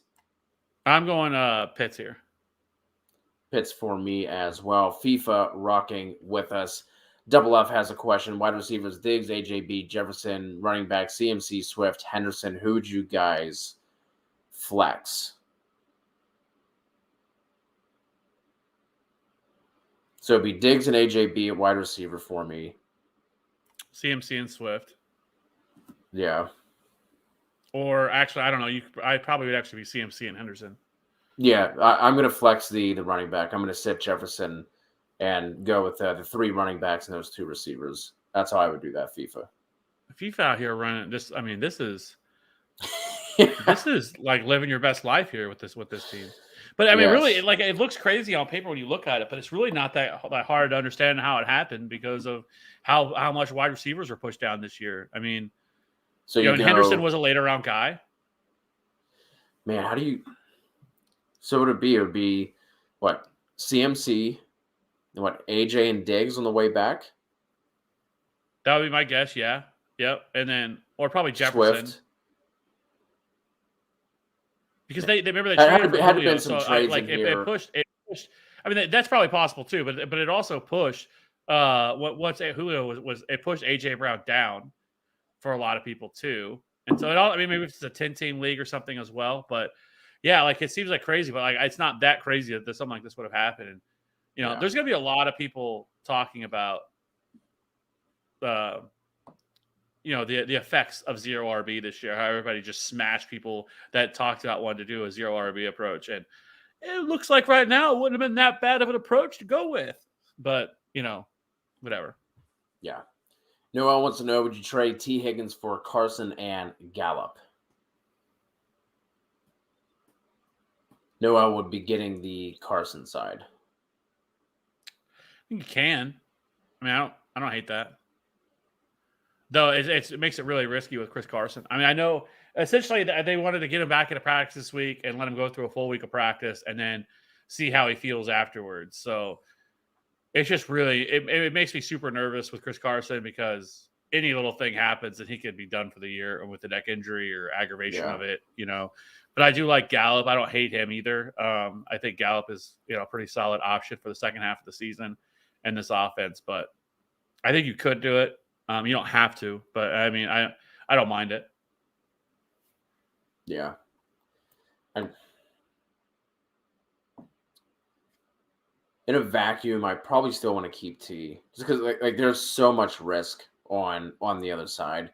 I'm going Pitts here. Pitts for me as well. FIFA rocking with us. Double F has a question. Wide receivers, Diggs, AJB, Jefferson, running back, CMC, Swift, Henderson. Who would you guys flex? So it'd be Diggs and AJB at wide receiver for me. CMC and Swift. Yeah. Or actually, I don't know. I probably would actually be CMC and Henderson. Yeah, I'm going to flex the running back. I'm going to sit Jefferson and go with the three running backs and those two receivers. That's how I would do that, FIFA. FIFA out here running this. I mean, this is this is like living your best life here with this team. But I mean, really, it looks crazy on paper when you look at it, but it's really not that hard to understand how it happened because of how much wide receivers were pushed down this year. I mean, so Henderson was a later round guy. Man, how do you? So what it would be what, CMC, what, AJ and Diggs on the way back? That would be my guess. Yeah. Yep. And then, or probably Jefferson. Swift. because they remember they There traded for had been Julio, some so trades like in it here. pushed. I mean, that's probably possible too, but it also pushed. Once Julio was it pushed AJ Brown down for a lot of people too, and so I mean, maybe it's a 10-team league or something as well, but yeah, like it seems like crazy, but like it's not that crazy that something like this would have happened. And there's going to be a lot of people talking about the effects of zero RB this year. How everybody just smashed people that talked about wanting to do a zero RB approach, and it looks like right now it wouldn't have been that bad of an approach to go with. But whatever. Yeah. Noah wants to know: would you trade T. Higgins for Carson and Gallup? Noah would be getting the Carson side. I think you can. I mean, I don't hate that. Though it makes it really risky with Chris Carson. I mean, I know essentially they wanted to get him back into practice this week and let him go through a full week of practice and then see how he feels afterwards. So it's just really it makes me super nervous with Chris Carson because any little thing happens and he could be done for the year with the neck injury or aggravation of it, But I do like Gallup. I don't hate him either. I think Gallup is a pretty solid option for the second half of the season in this offense. But I think you could do it. You don't have to, but I mean, I don't mind it. Yeah. And in a vacuum, I probably still want to keep T, just because like there's so much risk on the other side.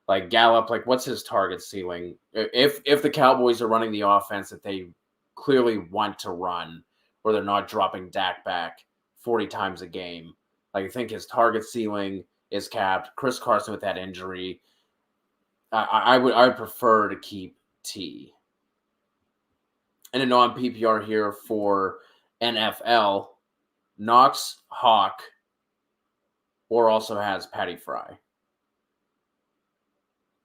Like Gallup, like what's his target ceiling? If the Cowboys are running the offense that they clearly want to run, or they're not dropping Dak back 40 times a game, like I think his target ceiling is capped. Chris Carson with that injury, I would prefer to keep T. And a non-PPR here for NFL, Knox, Hawk, or also has Patty Fry.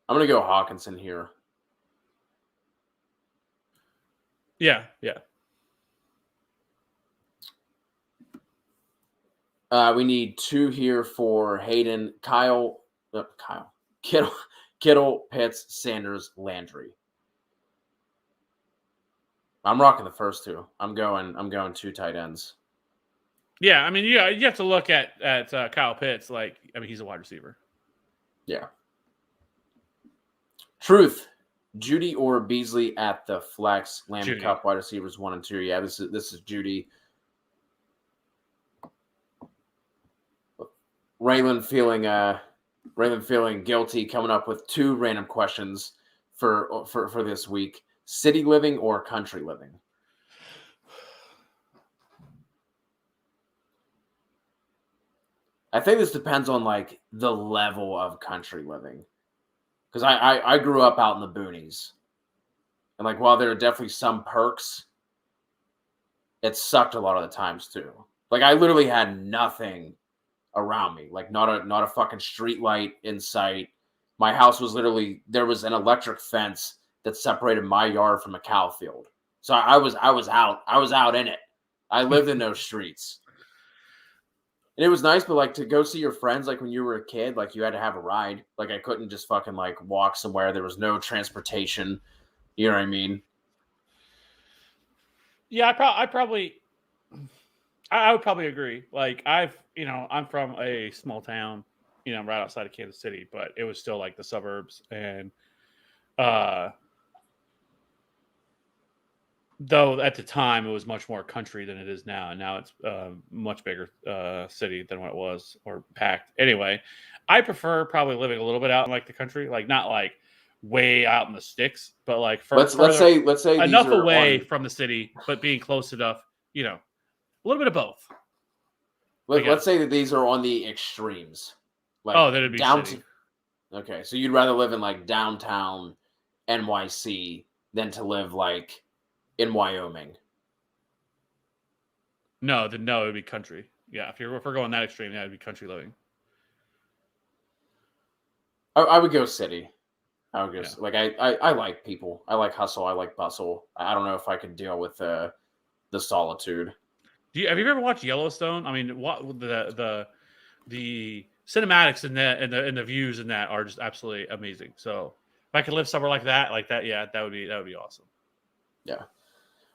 I'm going to go Hawkinson here. Yeah. We need 2 here for Hayden, Kittle, Pitts, Sanders, Landry. I'm rocking the first 2. I'm going 2 tight ends. Yeah, I mean, you have to look at Kyle Pitts. Like, I mean, he's a wide receiver. Yeah. Truth, Judy or Beasley at the flex. Lamb Cup wide receivers 1 and 2. Yeah, this is Judy. Raylan feeling guilty, coming up with 2 random questions for this week: city living or country living. I think this depends on like the level of country living, because I grew up out in the boonies, and like while there are definitely some perks, it sucked a lot of the times too. Like I literally had nothing around me, like not a fucking street light in sight. My house was literally, there was an electric fence that separated my yard from a cow field. So I was out in it. I lived in those streets. And it was nice, but like to go see your friends, like when you were a kid, like you had to have a ride. Like I couldn't just fucking like walk somewhere. There was no transportation. You know what I mean? Yeah, I would probably agree. Like I'm from a small town, right outside of Kansas City, but it was still like the suburbs. And though at the time it was much more country than it is now. And now it's a much bigger city than what it was, or packed. Anyway, I prefer probably living a little bit out in like the country, like not like way out in the sticks, but like let's say enough away from the city, but being close enough, a little bit of both. Let's say that these are on the extremes. Like that'd be downtown. Okay, so you'd rather live in like downtown NYC than to live like in Wyoming. No, it would be country. Yeah, if we're going that extreme, it'd be country living. I would go city. I would go like I like people. I like hustle. I like bustle. I don't know if I could deal with the solitude. Have you ever watched Yellowstone? I mean, what the cinematics and the views in that are just absolutely amazing. So if I could live somewhere like that, yeah, that would be awesome. Yeah.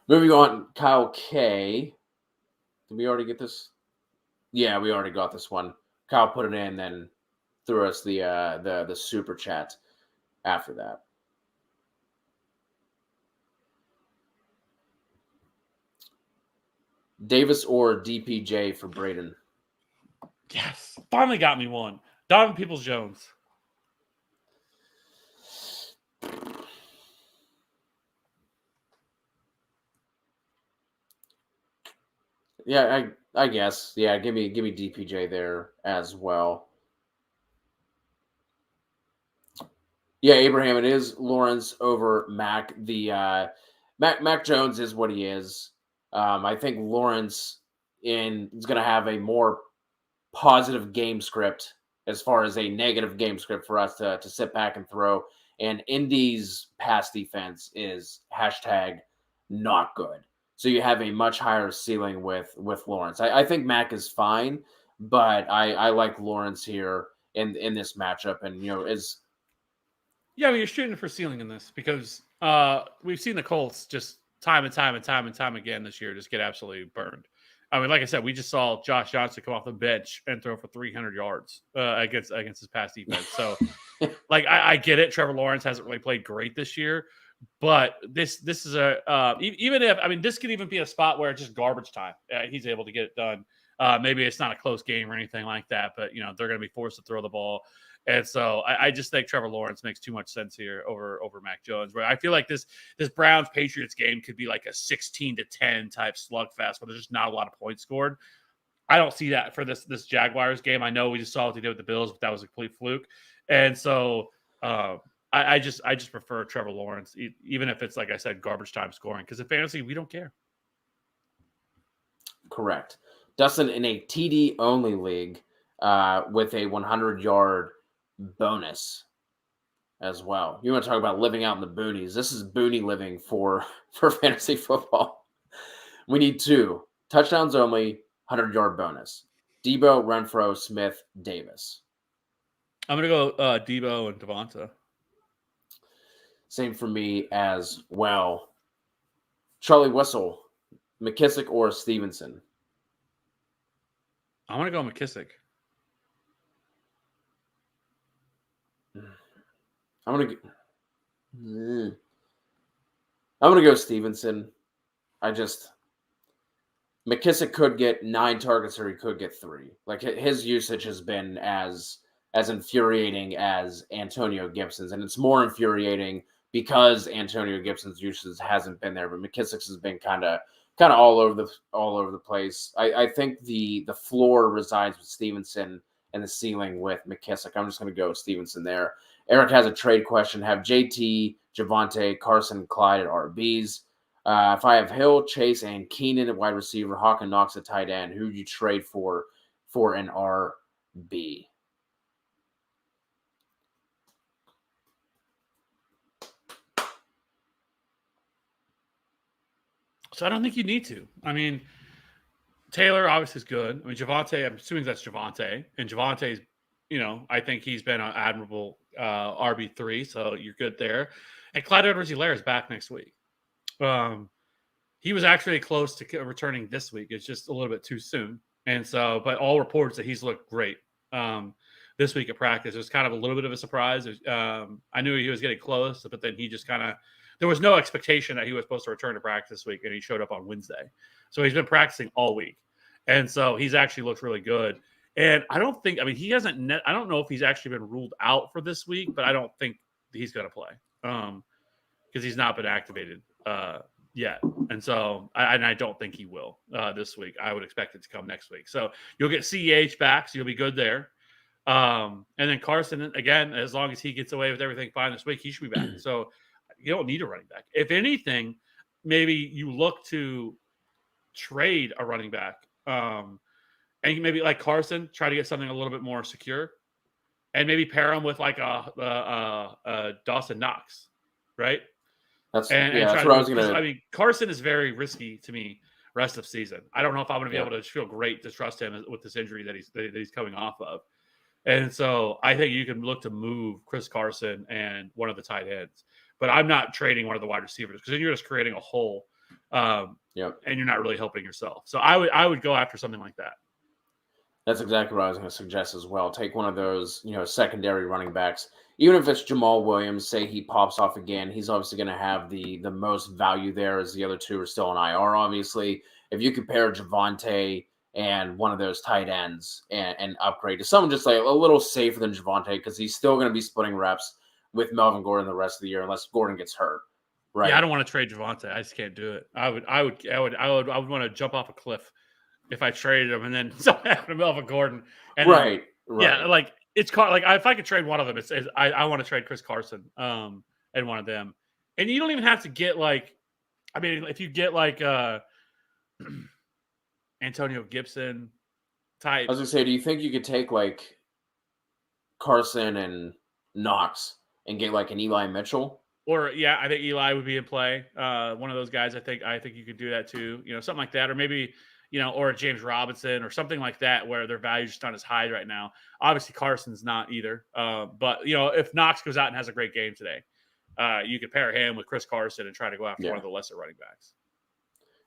Moving on, Kyle K. Did we already get this? Yeah, we already got this one. Kyle put it in, then threw us the super chat after that. Davis or DPJ for Braden? Yes, finally got me one. Donovan Peoples-Jones. Yeah, I guess. Yeah, give me DPJ there as well. Yeah, Abraham, it is Lawrence over Mac. The Mac Jones is what he is. I think Lawrence is going to have a more positive game script as far as a negative game script for us to sit back and throw. And Indy's pass defense is hashtag not good. So you have a much higher ceiling with Lawrence. I think Mac is fine, but I like Lawrence here in this matchup. And, is Yeah, I mean, you're shooting for ceiling in this because we've seen the Colts just time and time again this year just get absolutely burned. I mean, like I said, we just saw Josh Johnson come off the bench and throw for 300 yards against his pass defense. So, like, I get it. Trevor Lawrence hasn't really played great this year, but this is even if, I mean, this could even be a spot where it's just garbage time. He's able to get it done. Maybe it's not a close game or anything like that, but they're going to be forced to throw the ball. And so I just think Trevor Lawrence makes too much sense here over Mac Jones. Where I feel like this Browns Patriots game could be like a 16-10 type slugfest where there's just not a lot of points scored. I don't see that for this Jaguars game. I know we just saw what they did with the Bills, but that was a complete fluke. And so I just prefer Trevor Lawrence, even if it's, like I said, garbage time scoring. Because in fantasy, we don't care. Correct. Dustin, in a TD only league with a 100-yard bonus as well. You want to talk about living out in the boonies? This is boonie living for fantasy football. We need 2 touchdowns only, 100-yard bonus. Debo, Renfro, Smith, Davis. I'm gonna go Debo and Devonta. Same for me as well. Charlie Whistle, McKissick or Stevenson? I want to go McKissick. I'm gonna go Stevenson. McKissick could get 9 targets or he could get 3. Like, his usage has been as infuriating as Antonio Gibson's, and it's more infuriating because Antonio Gibson's usage hasn't been there, but McKissick's has been kind of all over the place. I think the floor resides with Stevenson and the ceiling with McKissick. I'm just going to go with Stevenson there. Eric has a trade question. Have JT, Javonte, Carson, Clyde at RBs. If I have Hill, Chase, and Keenan at wide receiver, Hawk and Knox at tight end, who would you trade for an RB? So I don't think you need to. I mean, Taylor obviously is good. I mean, Javonte, I'm assuming that's Javonte. And Javonte's, I think he's been an admirable RB3, so you're good there. And Clyde Edwards-Helaire is back next week. He was actually close to returning this week. It's just a little bit too soon. And so, but all reports that he's looked great this week at practice. It was kind of a little bit of a surprise. I knew he was getting close, but then he just there was no expectation that he was supposed to return to practice this week, and he showed up on Wednesday. So he's been practicing all week. And so he's actually looked really good. And I don't know if he's actually been ruled out for this week, but I don't think he's going to play because he's not been activated yet. And so I don't think he will this week. I would expect it to come next week. So you'll get CEH back, so you'll be good there. And then Carson, again, as long as he gets away with everything fine this week, he should be back. So you don't need a running back. If anything, maybe you look to trade a running back. And maybe like Carson, try to get something a little bit more secure, and maybe pair him with like a Dawson Knox, right? That's what I was going to. I mean, Carson is very risky to me rest of season. I don't know if I'm going to be able to feel great to trust him with this injury that he's coming off of. And so I think you can look to move Chris Carson and one of the tight ends. But I'm not trading one of the wide receivers because then you're just creating a hole, and Yep. you're not really helping yourself. So I would go after something like that. That's exactly what I was going to suggest as well. Take one of those, secondary running backs. Even if it's Jamal Williams, say he pops off again, he's obviously going to have the most value there as the other two are still in IR, obviously. If you compare Javonte and one of those tight ends and upgrade to someone just like a little safer than Javonte because he's still going to be splitting reps with Melvin Gordon the rest of the year unless Gordon gets hurt. Right. Yeah, I don't want to trade Javonte. I just can't do it. I would want to jump off a cliff if I traded him and then something happened to Melvin Gordon. And right. Yeah, like it's like if I could trade one of them, I want to trade Chris Carson and one of them. And you don't even have to get if you get Antonio Gibson type. I was gonna say, do you think you could take like Carson and Knox and get like an Eli Mitchell? Or I think Eli would be in play. One of those guys. I think you could do that too. Something like that, or maybe or a James Robinson or something like that, where their value is just not as high right now. Obviously, Carson's not either. But if Knox goes out and has a great game today, you could pair him with Chris Carson and try to go after one of the lesser running backs.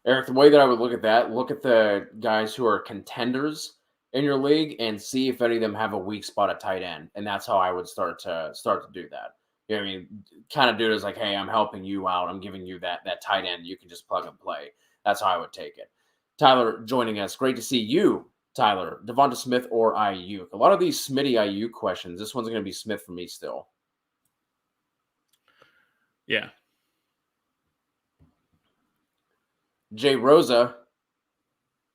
Eric, the way that I would look at that, look at the guys who are contenders in your league and see if any of them have a weak spot at tight end, and that's how I would start to do that. I mean, kind of do it as like, hey, I'm helping you out. I'm giving you that tight end. You can just plug and play. That's how I would take it. Tyler joining us. Great to see you, Tyler. Devonta Smith or Ayuk? A lot of these Smitty Ayuk questions. This one's going to be Smith for me still. Yeah. Jay Rosa.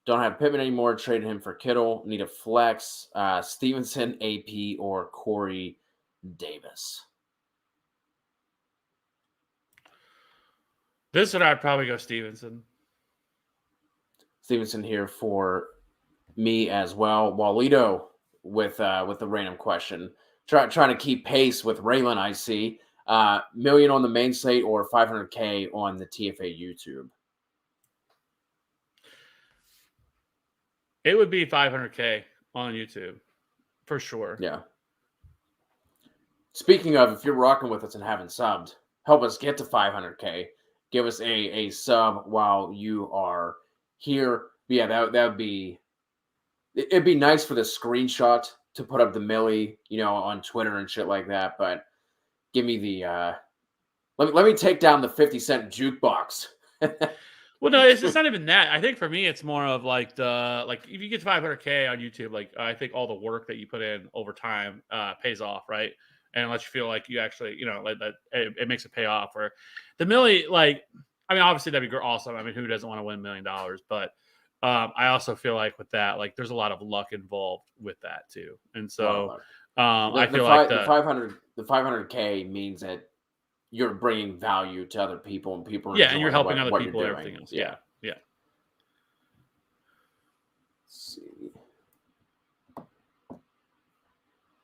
Don't have Pittman anymore. Traded him for Kittle. Need a flex. Stevenson, AP, or Corey Davis. This one I'd probably go Stevenson. Stevenson here for me as well. Walito with the random question. Trying to keep pace with Raylan, I see. Million on the main slate or 500K on the TFA YouTube? It would be 500K on YouTube for sure. Yeah. Speaking of, if you're rocking with us and haven't subbed, help us get to 500K. Give us a sub while you are here. But yeah, that would be. It'd be nice for the screenshot to put up the Millie, on Twitter and shit like that. But give me the. Let me take down the 50-cent jukebox. Well, no, it's not even that. I think for me, it's more of if you get to 500K on YouTube, I think all the work that you put in over time pays off, right? And lets you feel like you actually, it makes it pay off. Or the Millie, obviously that'd be awesome. I mean, who doesn't want to win $1 million? But I also feel like with that, there's a lot of luck involved with that too. And so I feel like the 500K means that you're bringing value to other people and people. Yeah, and you're helping other people and everything else. Yeah. Let's see.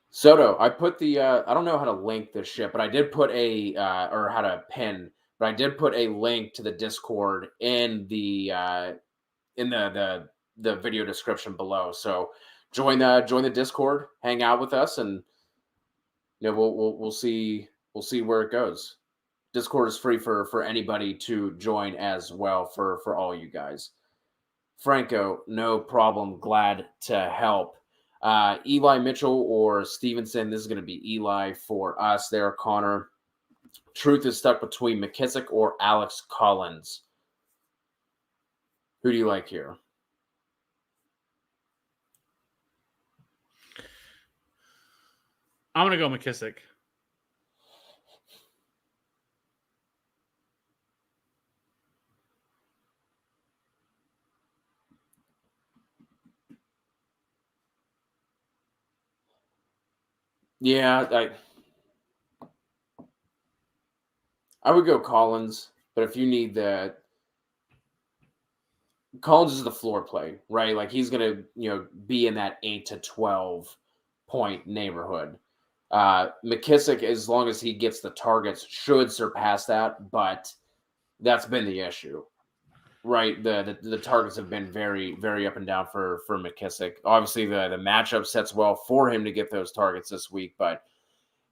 Soto, I put the I don't know how to link this shit, but I did put or how to pin, but I did put a link to the Discord in the video description below. So join the Discord, hang out with us, and we'll see where it goes. Discord is free for anybody to join as well for all you guys. Franco, no problem. Glad to help. Eli Mitchell or Stevenson. This is going to be Eli for us there, Connor. Truth is stuck between McKissick or Alex Collins. Who do you like here? I'm going to go McKissick. Yeah, I would go Collins, but if you need that, Collins is the floor play, right? He's gonna, be in that 8 to 12 point neighborhood. McKissick, as long as he gets the targets, should surpass that, but that's been the issue, right? The targets have been very, very up and down for McKissick. Obviously, the matchup sets well for him to get those targets this week, but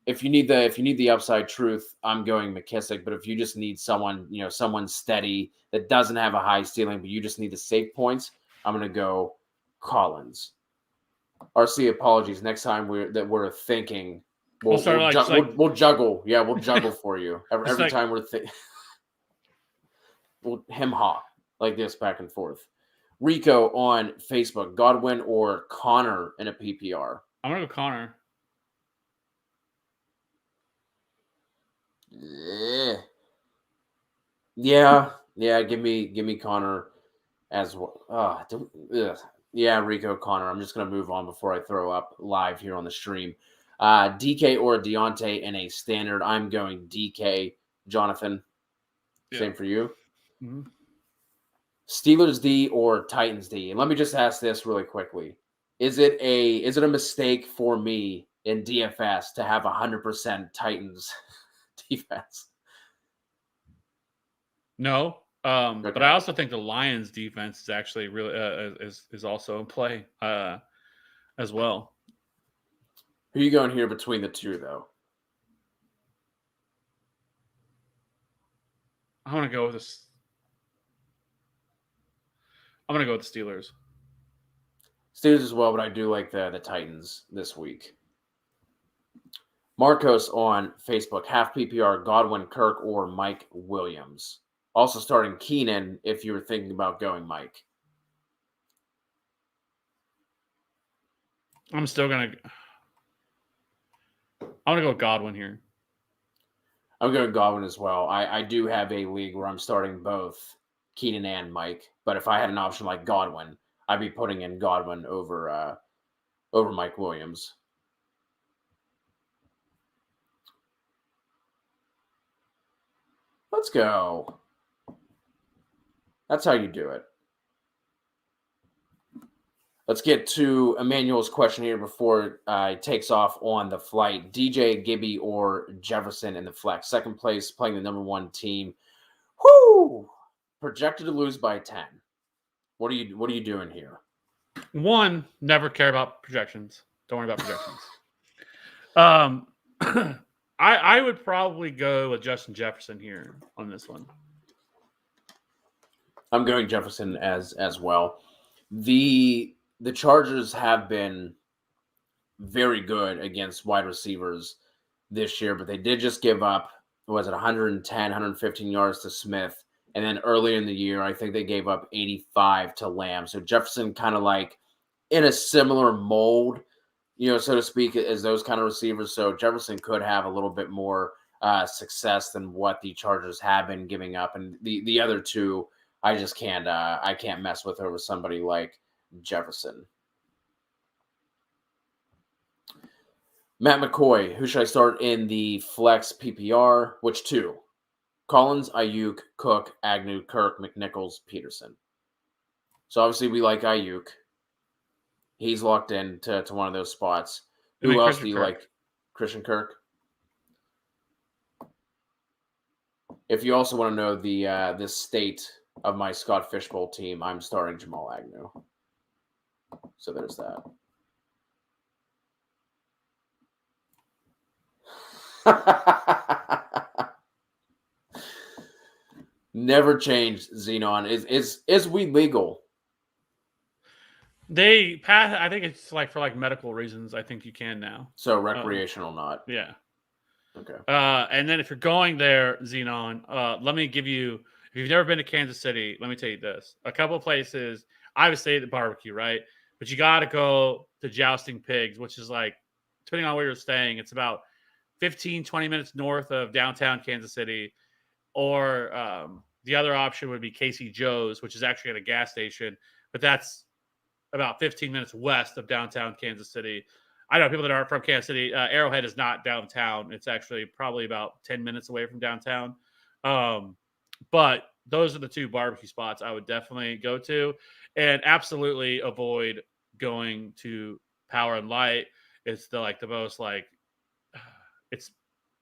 if you need the upside truth, I'm going McKissick. But if you just need someone, someone steady that doesn't have a high ceiling, but you just need the safe points, I'm going to go Collins. RC, apologies. Next time we're thinking, we'll juggle. Yeah, we'll juggle for you every time we're thinking. We'll hem-haw like this back and forth. Rico on Facebook, Godwin or Connor in a PPR? I'm gonna go Connor. Yeah. Give me Connor as well. Yeah, Rico, Connor. I'm just gonna move on before I throw up live here on the stream. DK or Deontay in a standard? I'm going DK. Jonathan, same for you. Mm-hmm. Steelers D or Titans D? And let me just ask this really quickly: Is it a mistake for me in DFS to have 100% Titans defense? No, but I also think the Lions defense is actually really is also in play as well. Who are you going here between the two, though? I'm gonna go with this. I'm gonna go with the Steelers. Steelers as well, but I do like the Titans this week. Marcos on Facebook, half PPR, Godwin, Kirk, or Mike Williams. Also starting Keenan if you were thinking about going Mike. I'm gonna go with Godwin here. I'm going Godwin as well. I do have a league where I'm starting both Keenan and Mike, but if I had an option like Godwin, I'd be putting in Godwin over Mike Williams. Let's go. That's how you do it. Let's get to Emmanuel's question here before it takes off on the flight. DJ, Gibby, or Jefferson in the flex. Second place, playing the number one team. Whoo! Projected to lose by 10. What are you doing here? One, never care about projections. Don't worry about projections. I would probably go with Justin Jefferson here on this one. I'm going Jefferson as well. The Chargers have been very good against wide receivers this year, but they did just give up, 110, 115 yards to Smith. And then earlier in the year, I think they gave up 85 to Lamb. So Jefferson kind of like in a similar mold, so to speak, as those kind of receivers. So Jefferson could have a little bit more success than what the Chargers have been giving up. And the other two, I just can't mess with over somebody like Jefferson. Matt McCoy, who should I start in the flex PPR? Which two? Collins, Ayuk, Cook, Agnew, Kirk, McNichols, Peterson. So obviously we like Ayuk. He's locked in to one of those spots. Who else do you like? Christian Kirk? If you also want to know the state of my Scott Fishbowl team, I'm starting Jamal Agnew. So there's that. Never changed, Xenon. Is weed legal? They pass. I think it's for medical reasons. I think you can now. So recreational, not. Yeah. Okay. And then if you're going there, Xenon, let me give you. If you've never been to Kansas City, let me tell you this: a couple of places. I would say the barbecue, right? But you got to go to Jousting Pigs, which is depending on where you're staying, it's about 15, 20 minutes north of downtown Kansas City. Or the other option would be Casey Joe's, which is actually at a gas station, but that's about 15 minutes west of downtown Kansas City. I know people that aren't from Kansas City. Arrowhead is not downtown. It's actually probably about 10 minutes away from downtown. But those are the two barbecue spots I would definitely go to, and absolutely avoid going to Power and Light. It's the most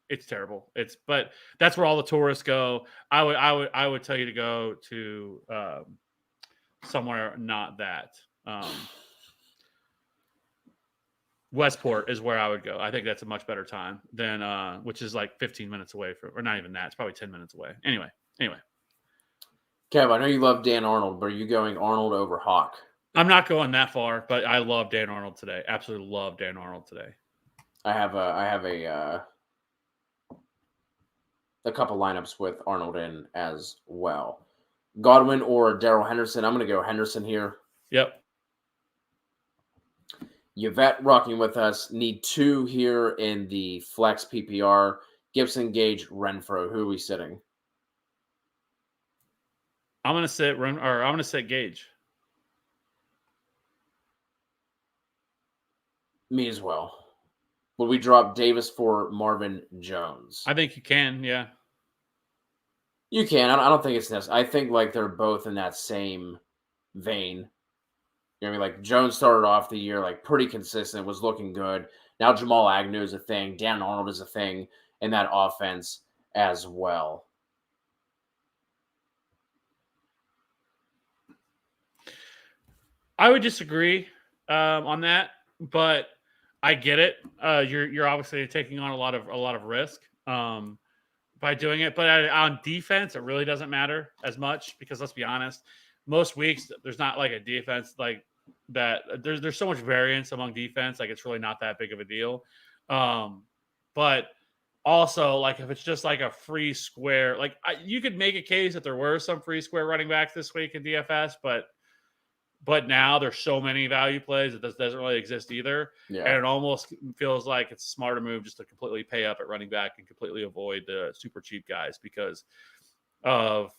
it's terrible. But that's where all the tourists go. I would tell you to go to somewhere not that. Westport is where I would go. I think that's a much better time than which is like 15 minutes away from, or not even that. It's probably 10 minutes away. Anyway. Kev, I know you love Dan Arnold, but are you going Arnold over Hawk? I'm not going that far, but I love Dan Arnold today. Absolutely love Dan Arnold today. I have a couple lineups with Arnold in as well. Godwin or Daryl Henderson? I'm going to go Henderson here. Yep. Yvette rocking with us. Need 2 here in the flex PPR. Gibson, Gage, Renfro. Who are we sitting? I'm going to sit Gage. Me as well. Would we drop Davis for Marvin Jones? I think you can, yeah. You can. I don't think it's necessary. I think like they're both in that same vein. You know what I mean? Like Jones started off the year like pretty consistent, was looking good. Now Jamal Agnew is a thing. Dan Arnold is a thing in that offense as well. I would disagree on that, but I get it. You're obviously taking on a lot of risk by doing it, but on defense, it really doesn't matter as much because let's be honest, most weeks there's not like a defense like that. There's so much variance among defense, like it's really not that big of a deal. But also, like if it's just like a free square, like you could make a case that there were some free square running backs this week in DFS, but now there's so many value plays that this doesn't really exist either. Yeah. And it almost feels like it's a smarter move just to completely pay up at running back and completely avoid the super cheap guys because of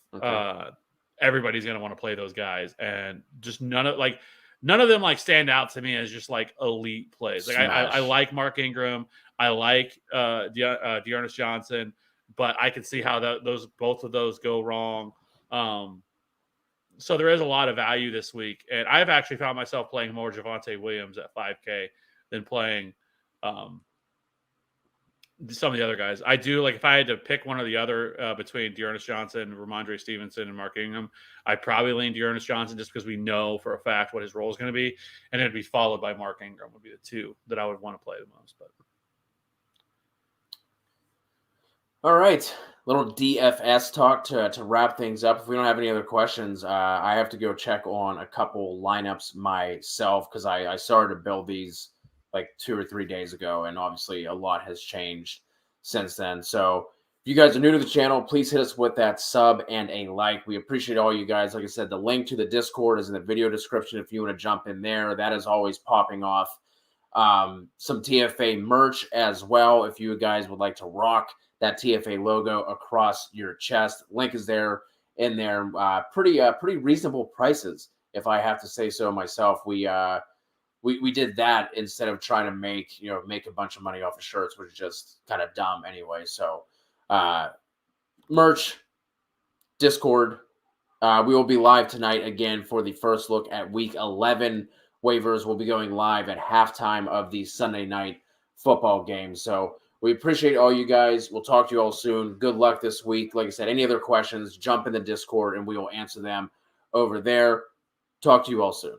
everybody's going to want to play those guys. And just none of them like stand out to me as just like elite plays. Like I like Mark Ingram. I like Dearness Johnson, but I can see how both of those go wrong. So there is a lot of value this week. And I've actually found myself playing more Javonte Williams at 5K than playing some of the other guys. I do, like, if I had to pick one or the other between Dearness Johnson, Ramondre Stevenson, and Mark Ingram, I'd probably lean Dearness Johnson just because we know for a fact what his role is going to be. And it'd be followed by Mark Ingram would be the 2 that I would want to play the most. But all right. Little DFS talk to wrap things up. If we don't have any other questions, I have to go check on a couple lineups myself because I started to build these like 2 or 3 days ago, and obviously a lot has changed since then. So if you guys are new to the channel, please hit us with that sub and a like. We appreciate all you guys. Like I said, the link to the Discord is in the video description if you want to jump in there. That is always popping off. Some TFA merch as well if you guys would like to rock that TFA logo across your chest. Link is there in there. Pretty reasonable prices, if I have to say so myself. We did that instead of trying to make a bunch of money off of shirts, which is just kind of dumb anyway. So merch, Discord. We will be live tonight again for the first look at Week 11 waivers. Will be going live at halftime of the Sunday night football game. So we appreciate all you guys. We'll talk to you all soon. Good luck this week. Like I said, any other questions, jump in the Discord and we will answer them over there. Talk to you all soon.